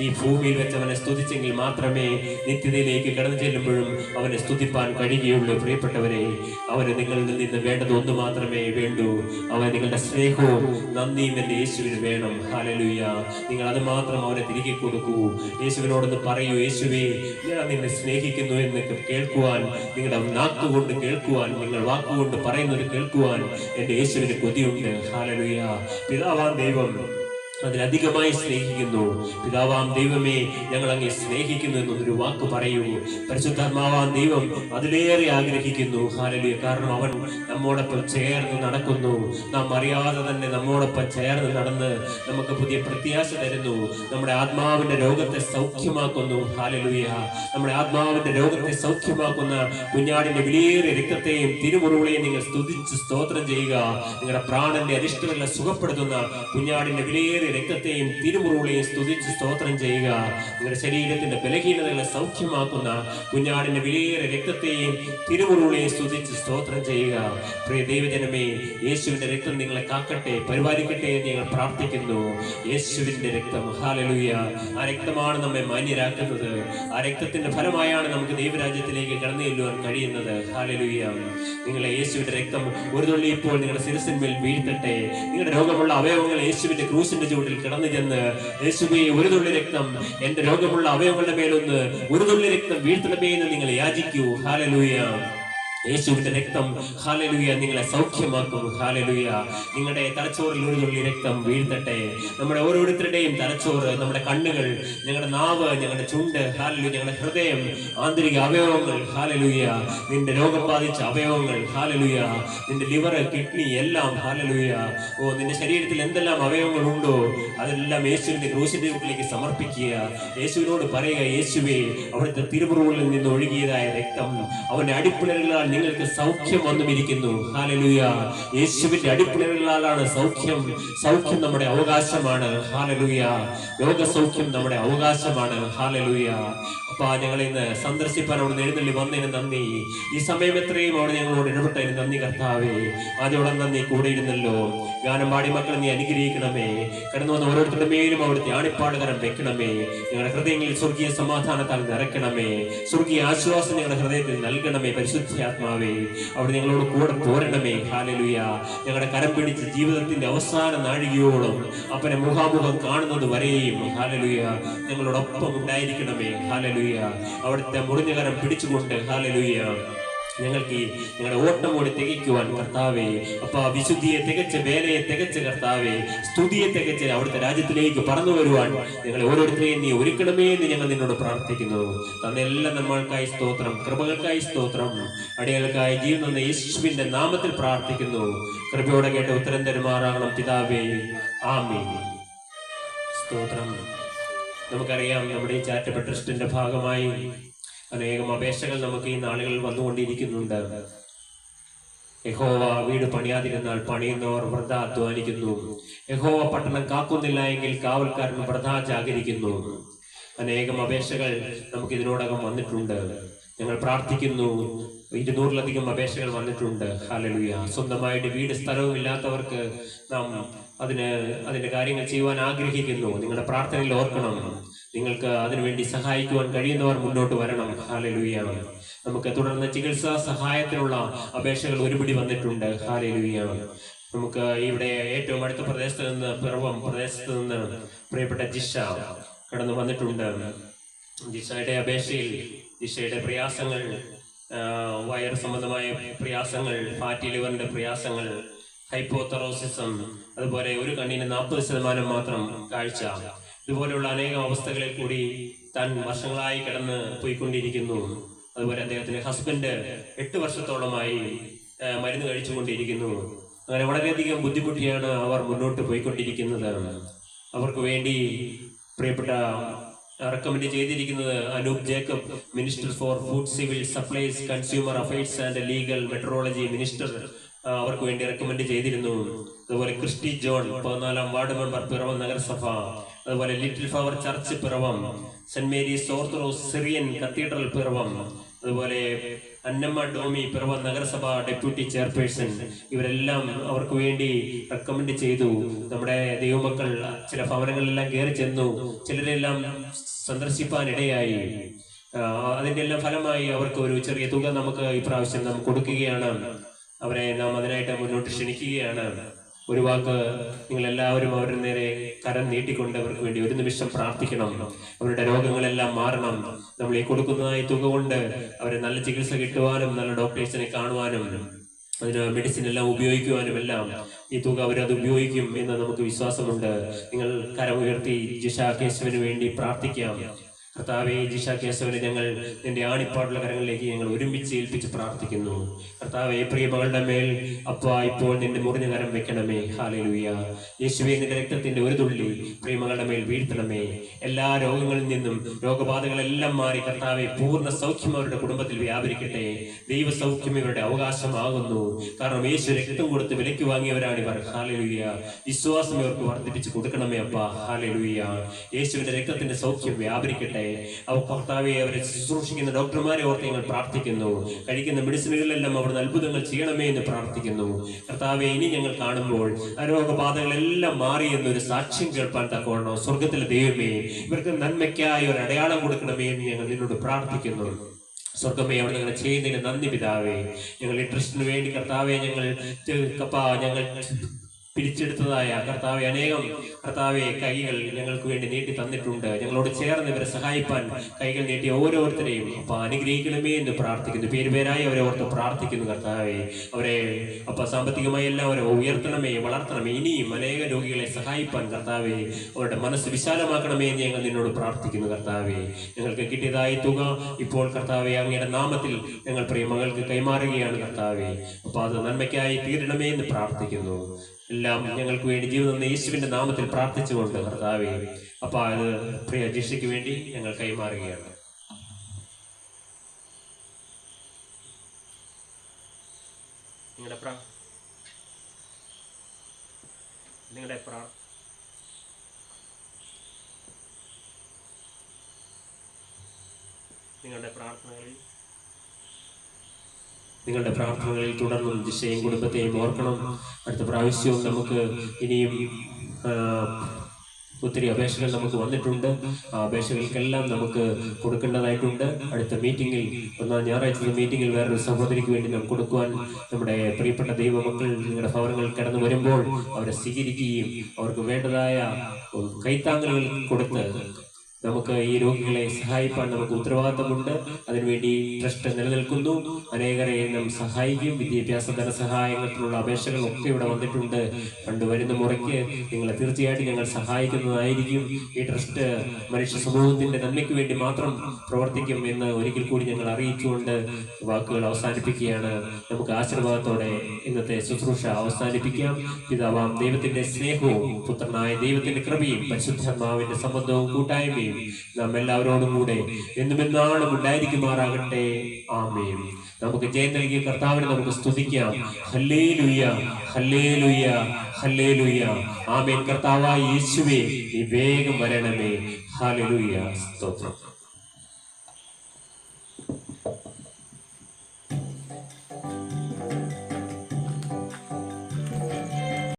ഈ ഭൂമിയിൽ വെച്ച് അവനെ സ്തുതിച്ചെങ്കിൽ മാത്രമേ നിത്യതയിലേക്ക് കടന്നു ചെല്ലുമ്പോഴും അവനെ സ്തുതിപ്പാൻ കഴിയുകയുള്ളൂ. പ്രിയപ്പെട്ടവരെ, അവന് നിങ്ങളിൽ നിന്ന് വേണ്ടത് ഒന്ന് മാത്രമേ വേണ്ടൂ. അവൻ നിങ്ങളുടെ സ്നേഹവും നന്ദിയും എൻ്റെ യേശുവിന് വേണം. ഹല്ലേലൂയ. നിങ്ങൾ അത് മാത്രം അവനെ തിരികെ കൊടുക്കൂ. യേശുവിനോടൊന്ന് പറയൂ, യേശുവേ, ഞാൻ നിന്നെ സ്നേഹിക്കുന്നു എന്ന് കേൾക്കുവാൻ, നിങ്ങളുടെ നാക്കുകൊണ്ട് കേൾക്കുവാൻ, നിങ്ങൾ വാക്കുകൊണ്ട് പറയുന്നത് കേൾക്കുവാൻ എൻ്റെ യേശുവിന് കൊതിയുണ്ട്. ഹല്ലേലൂയ. പിതാവാം ദൈവം അതിലധികമായി സ്നേഹിക്കുന്നു. പിതാവാം ദൈവമേ, ഞങ്ങൾ അങ്ങേ സ്നേഹിക്കുന്നു എന്നൊരു വാക്ക് പറയൂ. പരിശുദ്ധാത്മാവാം ദൈവം അതിലേറെ ആഗ്രഹിക്കുന്നു. ഹല്ലേലൂയ. കാരണം അവൻ നമ്മോടൊപ്പം ചേർന്ന് നടക്കുന്നു. നാം അറിയാതെ തന്നെ നമ്മോടൊപ്പം ചേർന്ന് നടന്ന് നമുക്ക് പുതിയ പ്രത്യാശ തരുന്നു. നമ്മുടെ ആത്മാവിന്റെ രോഗത്തെ സൗഖ്യമാക്കുന്നു. ഹല്ലേലൂയ. നമ്മുടെ ആത്മാവിന്റെ രോഗത്തെ സൗഖ്യമാക്കുന്ന കുഞ്ഞാടിന്റെ വിലയേറിയ രക്തത്തെയും തിരുമുറിവുകളെയും നിങ്ങൾ സ്തുതിച്ച് സ്തോത്രം ചെയ്യുക. നിങ്ങളുടെ പ്രാണന്റെ അരിഷ്ടങ്ങളെ സുഖപ്പെടുത്തുന്ന കുഞ്ഞാടിന്റെ വിലയേറിയ രക്തത്തെയും തിരുമുറിവുകളെയും സ്തുതിച്ച് സ്തോത്രം ചെയ്യുക. നിങ്ങളുടെ ശരീരത്തിന്റെ ബലഹീനതകളെ സൗഖ്യമാക്കുന്ന കുഞ്ഞാടിന്റെ വിലയേറിയ രക്തത്തെയും തിരുമുറിവുകളെയും സ്തുതിച്ച് സ്തോത്രം ചെയ്യുക. പ്രിയ ദൈവജനമേ, യേശുവിന്റെ രക്തം നിങ്ങളെ കാക്കട്ടെ, പരിപാലിക്കട്ടെ എന്ന് ഞങ്ങൾ പ്രാർത്ഥിക്കുന്നു. യേശുവിന്റെ രക്തം. ഹല്ലേലൂയ. ആ രക്തമാണ് നമ്മെ മാന്യരാക്കുന്നത്. ആ രക്തത്തിന്റെ ഫലമായാണ് നമുക്ക് ദൈവരാജ്യത്തിലേക്ക് കടന്നു ചെല്ലുവാൻ കഴിയുന്നത്. ഹല്ലേലൂയ. നിങ്ങളെ യേശുവിന്റെ രക്തം ഒരു തുള്ളി ഇപ്പോൾ നിങ്ങളുടെ ശിരസിന്മേൽ വീഴ്ത്തട്ടെ. നിങ്ങളുടെ രോഗമുള്ള അവയവങ്ങൾ യേശുവിന്റെ ക്രൂശിന്റെ ചുവട്ടിൽ കിടന്നു ചെന്ന്, യേശുവേ, ഒരു തുള്ളി രക്തം എന്റെ രോഗമുള്ള അവയവങ്ങളുടെ മേലൊന്ന് ഒരു തുള്ളി രക്തം വീഴ്ത്തണമേ എന്ന് നിങ്ങൾ യാചിക്കൂ. ഹല്ലേലൂയ. യേശുവിന്റെ രക്തം ഹല്ലേലൂയ നിങ്ങളെ സൗഖ്യമാക്കും. ഹല്ലേലൂയ. നിങ്ങളുടെ തലച്ചോറിൽ ഒരു തുള്ളി രക്തം വീഴ്ത്തട്ടെ. നമ്മുടെ ഓരോരുത്തരുടെയും തലച്ചോറ്, നമ്മുടെ കണ്ണുകൾ, ഞങ്ങളുടെ നാവ്, ഞങ്ങളുടെ ചുണ്ട്, ഹല്ലേലൂയ, ഞങ്ങളുടെ ഹൃദയം, ആന്തരിക അവയവങ്ങൾ, ഹല്ലേലൂയ, നിന്റെ രോഗം ബാധിച്ച അവയവങ്ങൾ, ഹല്ലേലൂയ, നിന്റെ ലിവർ, കിഡ്നി എല്ലാം, ഹല്ലേലൂയ. ഓ, നിന്റെ ശരീരത്തിൽ എന്തെല്ലാം അവയവങ്ങൾ ഉണ്ടോ അതെല്ലാം യേശുവിന്റെ ക്രൂശിന്റെ ചുവട്ടിലേക്ക് സമർപ്പിക്കുക. യേശുവിനോട് പറയുക, യേശുവേ, അവിടുത്തെ തിരുമുറിവുകളിൽ നിന്ന് ഒഴുകിയതായ രക്തം അവന്റെ അടിപ്പിണരുകളാൽ നിങ്ങൾക്ക് സൗഖ്യം വന്നുമിരിക്കുന്നു. ഹല്ലേലൂയ. യേശുവിന്റെ അടിപ്പിണരുകളാലാണ് സൗഖ്യം. സൗഖ്യം നമ്മുടെ അവകാശമാണ്. ഹല്ലേലൂയ. രോഗസൗഖ്യം നമ്മുടെ അവകാശമാണ്. ഹല്ലേലൂയ. അപ്പാ, ഞങ്ങളെ ഇന്ന് സന്ദർശിപ്പാൻ അവിടെ എഴുന്നള്ളി വന്നതിന് നന്ദി. ഈ സമയം എത്രയും അവിടെ ഞങ്ങളോട് ഇടപെട്ടതിന് നന്ദി കർത്താവേ. ആദ്യോടെ നന്ദി. കൂടെ ഇരുന്നല്ലോ. ഗാനം പാടി മക്കളെ നീ അനുഗ്രഹിക്കണമേ. കടന്നു വന്ന ഓരോരുത്തരുടെ മേലും അവിടുത്തെ ആണിപ്പാടുകരം വെക്കണമേ. ഞങ്ങളുടെ ഹൃദയങ്ങളിൽ സ്വർഗീയ സമാധാനത്താൽ നിറയ്ക്കണമേ. സ്വർഗീയ ആശ്വാസം ഞങ്ങളുടെ ഹൃദയത്തിൽ നൽകണമേ. പരിശുദ്ധാത്മാവേ, അവിടെ ഞങ്ങളോട് കൂടെ പോരണമേ. ഹല്ലേലൂയ. ഞങ്ങളുടെ കരം പിടിച്ച് ജീവിതത്തിന്റെ അവസാന നാഴികയോളം അപ്പനെ മുഖാമുഖം കാണുന്നത് വരെയും ഹല്ലേലൂയ ഞങ്ങളോടൊപ്പം ഉണ്ടായിരിക്കണമേ. ഹല്ലേലൂയ. അവിടുത്തെ മുറിഞ്ഞ കരം പിടിച്ചുകൊണ്ട് ഹല്ലേലൂയ ഞങ്ങൾക്ക് ഞങ്ങളുടെ ഓട്ടം കൂടി തികയ്ക്കുവാൻ കർത്താവേ, അപ്പ വിശുദ്ധിയെ തികച്ച്, വേലയെ തികച്ച് കർത്താവേ, സ്തുതിയെ തികച്ച് അവിടുത്തെ രാജ്യത്തിലേക്ക് പറന്നു വരുവാൻ ഞങ്ങളെ ഓരോരുത്തരെയും നീ ഒരുക്കണമേ എന്ന് ഞങ്ങൾ നിന്നോട് പ്രാർത്ഥിക്കുന്നു. തന്നെല്ലാം നമ്മൾക്കായി സ്തോത്രം, കൃപകൾക്കായി സ്തോത്രം, അടികൾക്കായി ജീവൻ തന്ന യേശുവിന്റെ നാമത്തിൽ പ്രാർത്ഥിക്കുന്നു. കൃപയോടെ കേട്ട് ഉത്തരം തരുമാറാകണം പിതാവേ. ആമേൻ. സ്തോത്രം. നമുക്കറിയാം, നമ്മുടെ ഈ ചാരിറ്റബിൾ ട്രസ്റ്റിന്റെ ഭാഗമായി അനേകം അപേക്ഷകൾ നമുക്ക് ഈ നാളുകളിൽ വന്നുകൊണ്ടിരിക്കുന്നുണ്ട്. യഹോവ വീട് പണിയാതിരുന്നാൽ പണിയുന്നവർ വൃഥാ അധ്വാനിക്കുന്നു. യഹോവ പട്ടണം കാക്കുന്നില്ല എങ്കിൽ കാവൽക്കാരൻ വൃഥാ ജാഗരിക്കുന്നു. അനേകം അപേക്ഷകൾ നമുക്ക് ഇതിനോടകം വന്നിട്ടുണ്ട്. ഞങ്ങൾ പ്രാർത്ഥിക്കുന്നു. 200-ലധികം അപേക്ഷകൾ വന്നിട്ടുണ്ട്. ഹല്ലേലൂയ. സ്വന്തമായിട്ട് വീട് സ്ഥലവും ഇല്ലാത്തവർക്ക് നാം അതിന്റെ കാര്യങ്ങൾ ചെയ്യുവാൻ ആഗ്രഹിക്കുന്നു. നിങ്ങളുടെ പ്രാർത്ഥനയിൽ ഓർക്കണം, നിങ്ങൾക്ക് അതിനുവേണ്ടി സഹായിക്കുവാൻ കഴിയുന്നവർ മുന്നോട്ട് വരണം. ഹല്ലേലൂയ. നമുക്ക് തുടർന്ന് ചികിത്സാ സഹായത്തിനുള്ള അപേക്ഷകൾ ഒരുപിടി വന്നിട്ടുണ്ട്. ഹല്ലേലൂയ. നമുക്ക് ഇവിടെ ഏറ്റവും അടുത്ത പ്രദേശത്ത് നിന്ന് പിറവം പ്രദേശത്ത് നിന്ന് പ്രിയപ്പെട്ട ജിഷ കടന്നു വന്നിട്ടുണ്ട്. ജിഷയുടെ അപേക്ഷയിൽ ജിഷയുടെ പ്രയാസങ്ങൾ, വയർ സംബന്ധമായ പ്രയാസങ്ങൾ, ഫാറ്റി ലിവറിന്റെ പ്രയാസങ്ങൾ, ഹൈപ്പോതെറോസിസം, അതുപോലെ ഒരു കണ്ണിന് 40% മാത്രം കാഴ്ച, ഇതുപോലെയുള്ള അനേകം അവസ്ഥകളിൽ കൂടി താൻ വർഷങ്ങളായി കടന്ന് പോയിക്കൊണ്ടിരിക്കുന്നു. അതുപോലെ അദ്ദേഹത്തിന്റെ ഹസ്ബൻഡ് 8 വർഷത്തോളമായി മരുന്ന് കഴിച്ചുകൊണ്ടിരിക്കുന്നു. അങ്ങനെ വളരെയധികം ബുദ്ധിമുട്ടിയാണ് അവർ മുന്നോട്ട് പോയിക്കൊണ്ടിരിക്കുന്നത്. അവർക്ക് വേണ്ടി പ്രിയപ്പെട്ട റെക്കമെൻഡ് ചെയ്തിരിക്കുന്നത് Anoop Jacob, minister for food, civil supplies, consumer affairs and legal metrology minister, അവർക്ക് വേണ്ടി റെക്കമെൻഡ് ചെയ്തിരുന്നു. അതുപോലെ ക്രിസ്റ്റി ജോൺ, 14-ാം വാർഡ് മെമ്പർ, പിറവം നഗരസഭ. അതുപോലെ Little Flower Church Piravom, Saint Mary's Orthodox Syrian Cathedral Piravom, അതുപോലെ അന്നമ്മ ഡോമി, പിറവം നഗരസഭ ഡെപ്യൂട്ടി ചെയർപേഴ്സൺ. ഇവരെല്ലാം അവർക്ക് വേണ്ടി റെക്കമെൻഡ് ചെയ്തു. നമ്മുടെ ദൈവമക്കൾ ചില ഭവനങ്ങളിലെല്ലാം കയറി ചെന്നു, ചിലരെല്ലാം സന്ദർശിപ്പാനിടയായി. അതിന്റെ എല്ലാം ഫലമായി അവർക്ക് ഒരു ചെറിയ തുക നമുക്ക് ഇപ്രാവശ്യം നാം കൊടുക്കുകയാണ്. അവരെ നാം അതിനായിട്ട് മുന്നോട്ട് ക്ഷണിക്കുകയാണ്. ഒരു വാക്ക് നിങ്ങൾ എല്ലാവരും അവരുടെ നേരെ കരം നീട്ടിക്കൊണ്ട് അവർക്ക് വേണ്ടി ഒരു നിമിഷം പ്രാർത്ഥിക്കണം. അവരുടെ രോഗങ്ങളെല്ലാം മാറണം. നമ്മൾ ഈ കൊടുക്കുന്നതായി തുക കൊണ്ട് അവരെ നല്ല ചികിത്സ കിട്ടുവാനും നല്ല ഡോക്ടേഴ്സിനെ കാണുവാനും അതിന് മെഡിസിൻ എല്ലാം ഉപയോഗിക്കുവാനും എല്ലാം ഈ തുക അവരത് ഉപയോഗിക്കും എന്ന് നമുക്ക് വിശ്വാസമുണ്ട്. നിങ്ങൾ കരം ഉയർത്തി ജിഷ കേശവന് വേണ്ടി പ്രാർത്ഥിക്കാം. കർത്താവേ, ജിഷ കേശവനെ ഞങ്ങൾ നിന്റെ ആണിപ്പാടുള്ള കരങ്ങളിലേക്ക് ഞങ്ങൾ ഒരുമിച്ച് ഏൽപ്പിച്ച് പ്രാർത്ഥിക്കുന്നു. കർത്താവേ, പ്രിയ മകളുടെ മേൽ അപ്പാ ഇപ്പോൾ നിന്റെ മുറിഞ്ഞ കരം വെക്കണമേ. ഹല്ലേലൂയ. യേശുവേ, നിന്റെ രക്തത്തിന്റെ ഒരു തുള്ളി പ്രിയ മകളുടെ മേൽ വീഴ്ത്തണമേ. എല്ലാ രോഗങ്ങളിൽ നിന്നും രോഗബാധകളെല്ലാം മാറി കർത്താവെ പൂർണ്ണ സൗഖ്യം അവരുടെ കുടുംബത്തിൽ വ്യാപരിക്കട്ടെ. ദൈവസൗഖ്യം ഇവരുടെ അവകാശമാകുന്നു. കാരണം യേശു രക്തം കൊടുത്ത് വിലയ്ക്ക് വാങ്ങിയവരാണ് ഇവർ. ഹല്ലേലൂയ. വിശ്വാസം ഇവർക്ക് വർദ്ധിപ്പിച്ച് കൊടുക്കണമേ അപ്പാ. ഹല്ലേലൂയ. യേശുവിന്റെ രക്തത്തിന്റെ സൗഖ്യം വ്യാപരിക്കട്ടെ. കർത്താവെ, അവരെ ശുശ്രൂഷിക്കുന്ന ഡോക്ടർമാരെ ഓർത്ത് ഞങ്ങൾ പ്രാർത്ഥിക്കുന്നു. കഴിക്കുന്ന മെഡിസിനുകളിലെല്ലാം അവിടുന്ന് അത്ഭുതങ്ങൾ ചെയ്യണമേ എന്ന് പ്രാർത്ഥിക്കുന്നു. കർത്താവെ, ഇനി ഞങ്ങൾ കാണുമ്പോൾ ആ രോഗബാധകളെല്ലാം മാറി എന്നൊരു സാക്ഷ്യം കേൾപ്പാൻ തക്കവണ്ണം സ്വർഗത്തിലെ ദൈവമേ ഇവർക്ക് നന്മയ്ക്കായി ഒരു അടയാളം കൊടുക്കണമേ എന്ന് ഞങ്ങൾ നിന്നോട് പ്രാർത്ഥിക്കുന്നു. സ്വർഗമേ, അവിടെ ഞങ്ങൾ ചെയ്യുന്നതിന് നന്ദി പിതാവേ. ഞങ്ങൾ ഈ ട്രസ്റ്റിന് വേണ്ടി കർത്താവെ ഞങ്ങൾ പിരിച്ചെടുത്തതായ കർത്താവെ അനേകം കർത്താവെ കൈകൾ ഞങ്ങൾക്ക് വേണ്ടി നീട്ടി തന്നിട്ടുണ്ട്. ഞങ്ങളോട് ചേർന്ന് ഇവരെ സഹായിപ്പാൻ കൈകൾ നീട്ടിയ ഓരോരുത്തരെയും അപ്പൊ അനുഗ്രഹിക്കണമേ എന്ന് പ്രാർത്ഥിക്കുന്നു. പേരുപേരായി അവരെ ഓർത്ത് പ്രാർത്ഥിക്കുന്നു. കർത്താവെ, അവരെ അപ്പൊ സാമ്പത്തികമായി എല്ലാം അവരെ ഉയർത്തണമേ, വളർത്തണമേ. ഇനിയും അനേക രോഗികളെ സഹായിപ്പാൻ കർത്താവെ അവരുടെ മനസ്സ് വിശാലമാക്കണമേ എന്ന് ഞങ്ങൾ നിന്നോട് പ്രാർത്ഥിക്കുന്നു. കർത്താവെ, ഞങ്ങൾക്ക് കിട്ടിയതായ തുക ഇപ്പോൾ കർത്താവെ അങ്ങയുടെ നാമത്തിൽ ഞങ്ങൾ പ്രിയമകൾക്ക് കൈമാറുകയാണ്. കർത്താവെ, അപ്പൊ അത് നന്മയ്ക്കായി തീരണമേ എന്ന് പ്രാർത്ഥിക്കുന്നു. എല്ലാം ഞങ്ങൾക്ക് വേണ്ടി ജീവിതം യേശുവിന്റെ നാമത്തിൽ പ്രാർത്ഥിച്ചുകൊണ്ട് കർത്താവേ അപ്പൊ അത് പ്രിയ ജിഷയ്ക്ക് വേണ്ടി ഞങ്ങൾ കൈമാറുകയാണ്. നിങ്ങളുടെ പ്രാർത്ഥനകളിൽ തുടർന്നും ജിഷയും കുടുംബത്തെയും ഓർക്കണം. അടുത്ത പ്രാവശ്യവും നമുക്ക് ഇനിയും ഒത്തിരി അപേക്ഷകൾ നമുക്ക് വന്നിട്ടുണ്ട്. ആ അപേക്ഷകൾക്കെല്ലാം നമുക്ക് കൊടുക്കേണ്ടതായിട്ടുണ്ട്. അടുത്ത മീറ്റിംഗിൽ, ഒന്നാം ഞായറാഴ്ച മീറ്റിംഗിൽ വേറൊരു സഹോദരിക്ക് വേണ്ടി നാം കൊടുക്കുവാൻ നമ്മുടെ പ്രിയപ്പെട്ട ദൈവമക്കൾ നിങ്ങളുടെ ഭവനങ്ങളിൽ കടന്നു വരുമ്പോൾ അവരെ സ്വീകരിക്കുകയും അവർക്ക് വേണ്ടതായ കൈത്താങ്ങലുകൾ കൊടുത്ത് നമുക്ക് ഈ രോഗികളെ സഹായിപ്പാൻ നമുക്ക് ഉത്തരവാദിത്തമുണ്ട്. അതിനുവേണ്ടി ട്രസ്റ്റ് നിലനിൽക്കുന്നു. അനേകരെ നാം സഹായിക്കും. വിദ്യാഭ്യാസ ധനസഹായങ്ങൾക്കുള്ള അപേക്ഷകളൊക്കെ ഇവിടെ വന്നിട്ടുണ്ട്. പണ്ട് വരുന്ന മുറയ്ക്ക് നിങ്ങളെ തീർച്ചയായിട്ടും ഞങ്ങൾ സഹായിക്കുന്നതായിരിക്കും. ഈ ട്രസ്റ്റ് മനുഷ്യ സമൂഹത്തിന്റെ നന്മയ്ക്ക് വേണ്ടി മാത്രം പ്രവർത്തിക്കും എന്ന് ഒരിക്കൽ കൂടി ഞങ്ങൾ അറിയിച്ചുകൊണ്ട് വാക്കുകൾ അവസാനിപ്പിക്കുകയാണ്. നമുക്ക് ആശീർവാദത്തോടെ ഇന്നത്തെ ശുശ്രൂഷ അവസാനിപ്പിക്കാം. പിതാവാം ദൈവത്തിന്റെ സ്നേഹവും പുത്രനായ ദൈവത്തിന്റെ കൃപയും പരിശുദ്ധാത്മാവിന്റെ സംബന്ധവും കൂട്ടായ്മയും നാം എല്ലാവരോടും കൂടെ എന്നുമെന്നാളും ഉണ്ടായിരിക്കുമാറാകട്ടെ. ആമേൻ. നമുക്ക് ജയം നൽകിയ കർത്താവിനെ നമുക്ക് സ്തുതിക്കാം. Hallelujah, hallelujah, hallelujah. ആമേൻ. കർത്താവായ യേശുവേ, നീ വേഗം വരണമേ. ഹല്ലേലൂയ. സ്തോത്രം.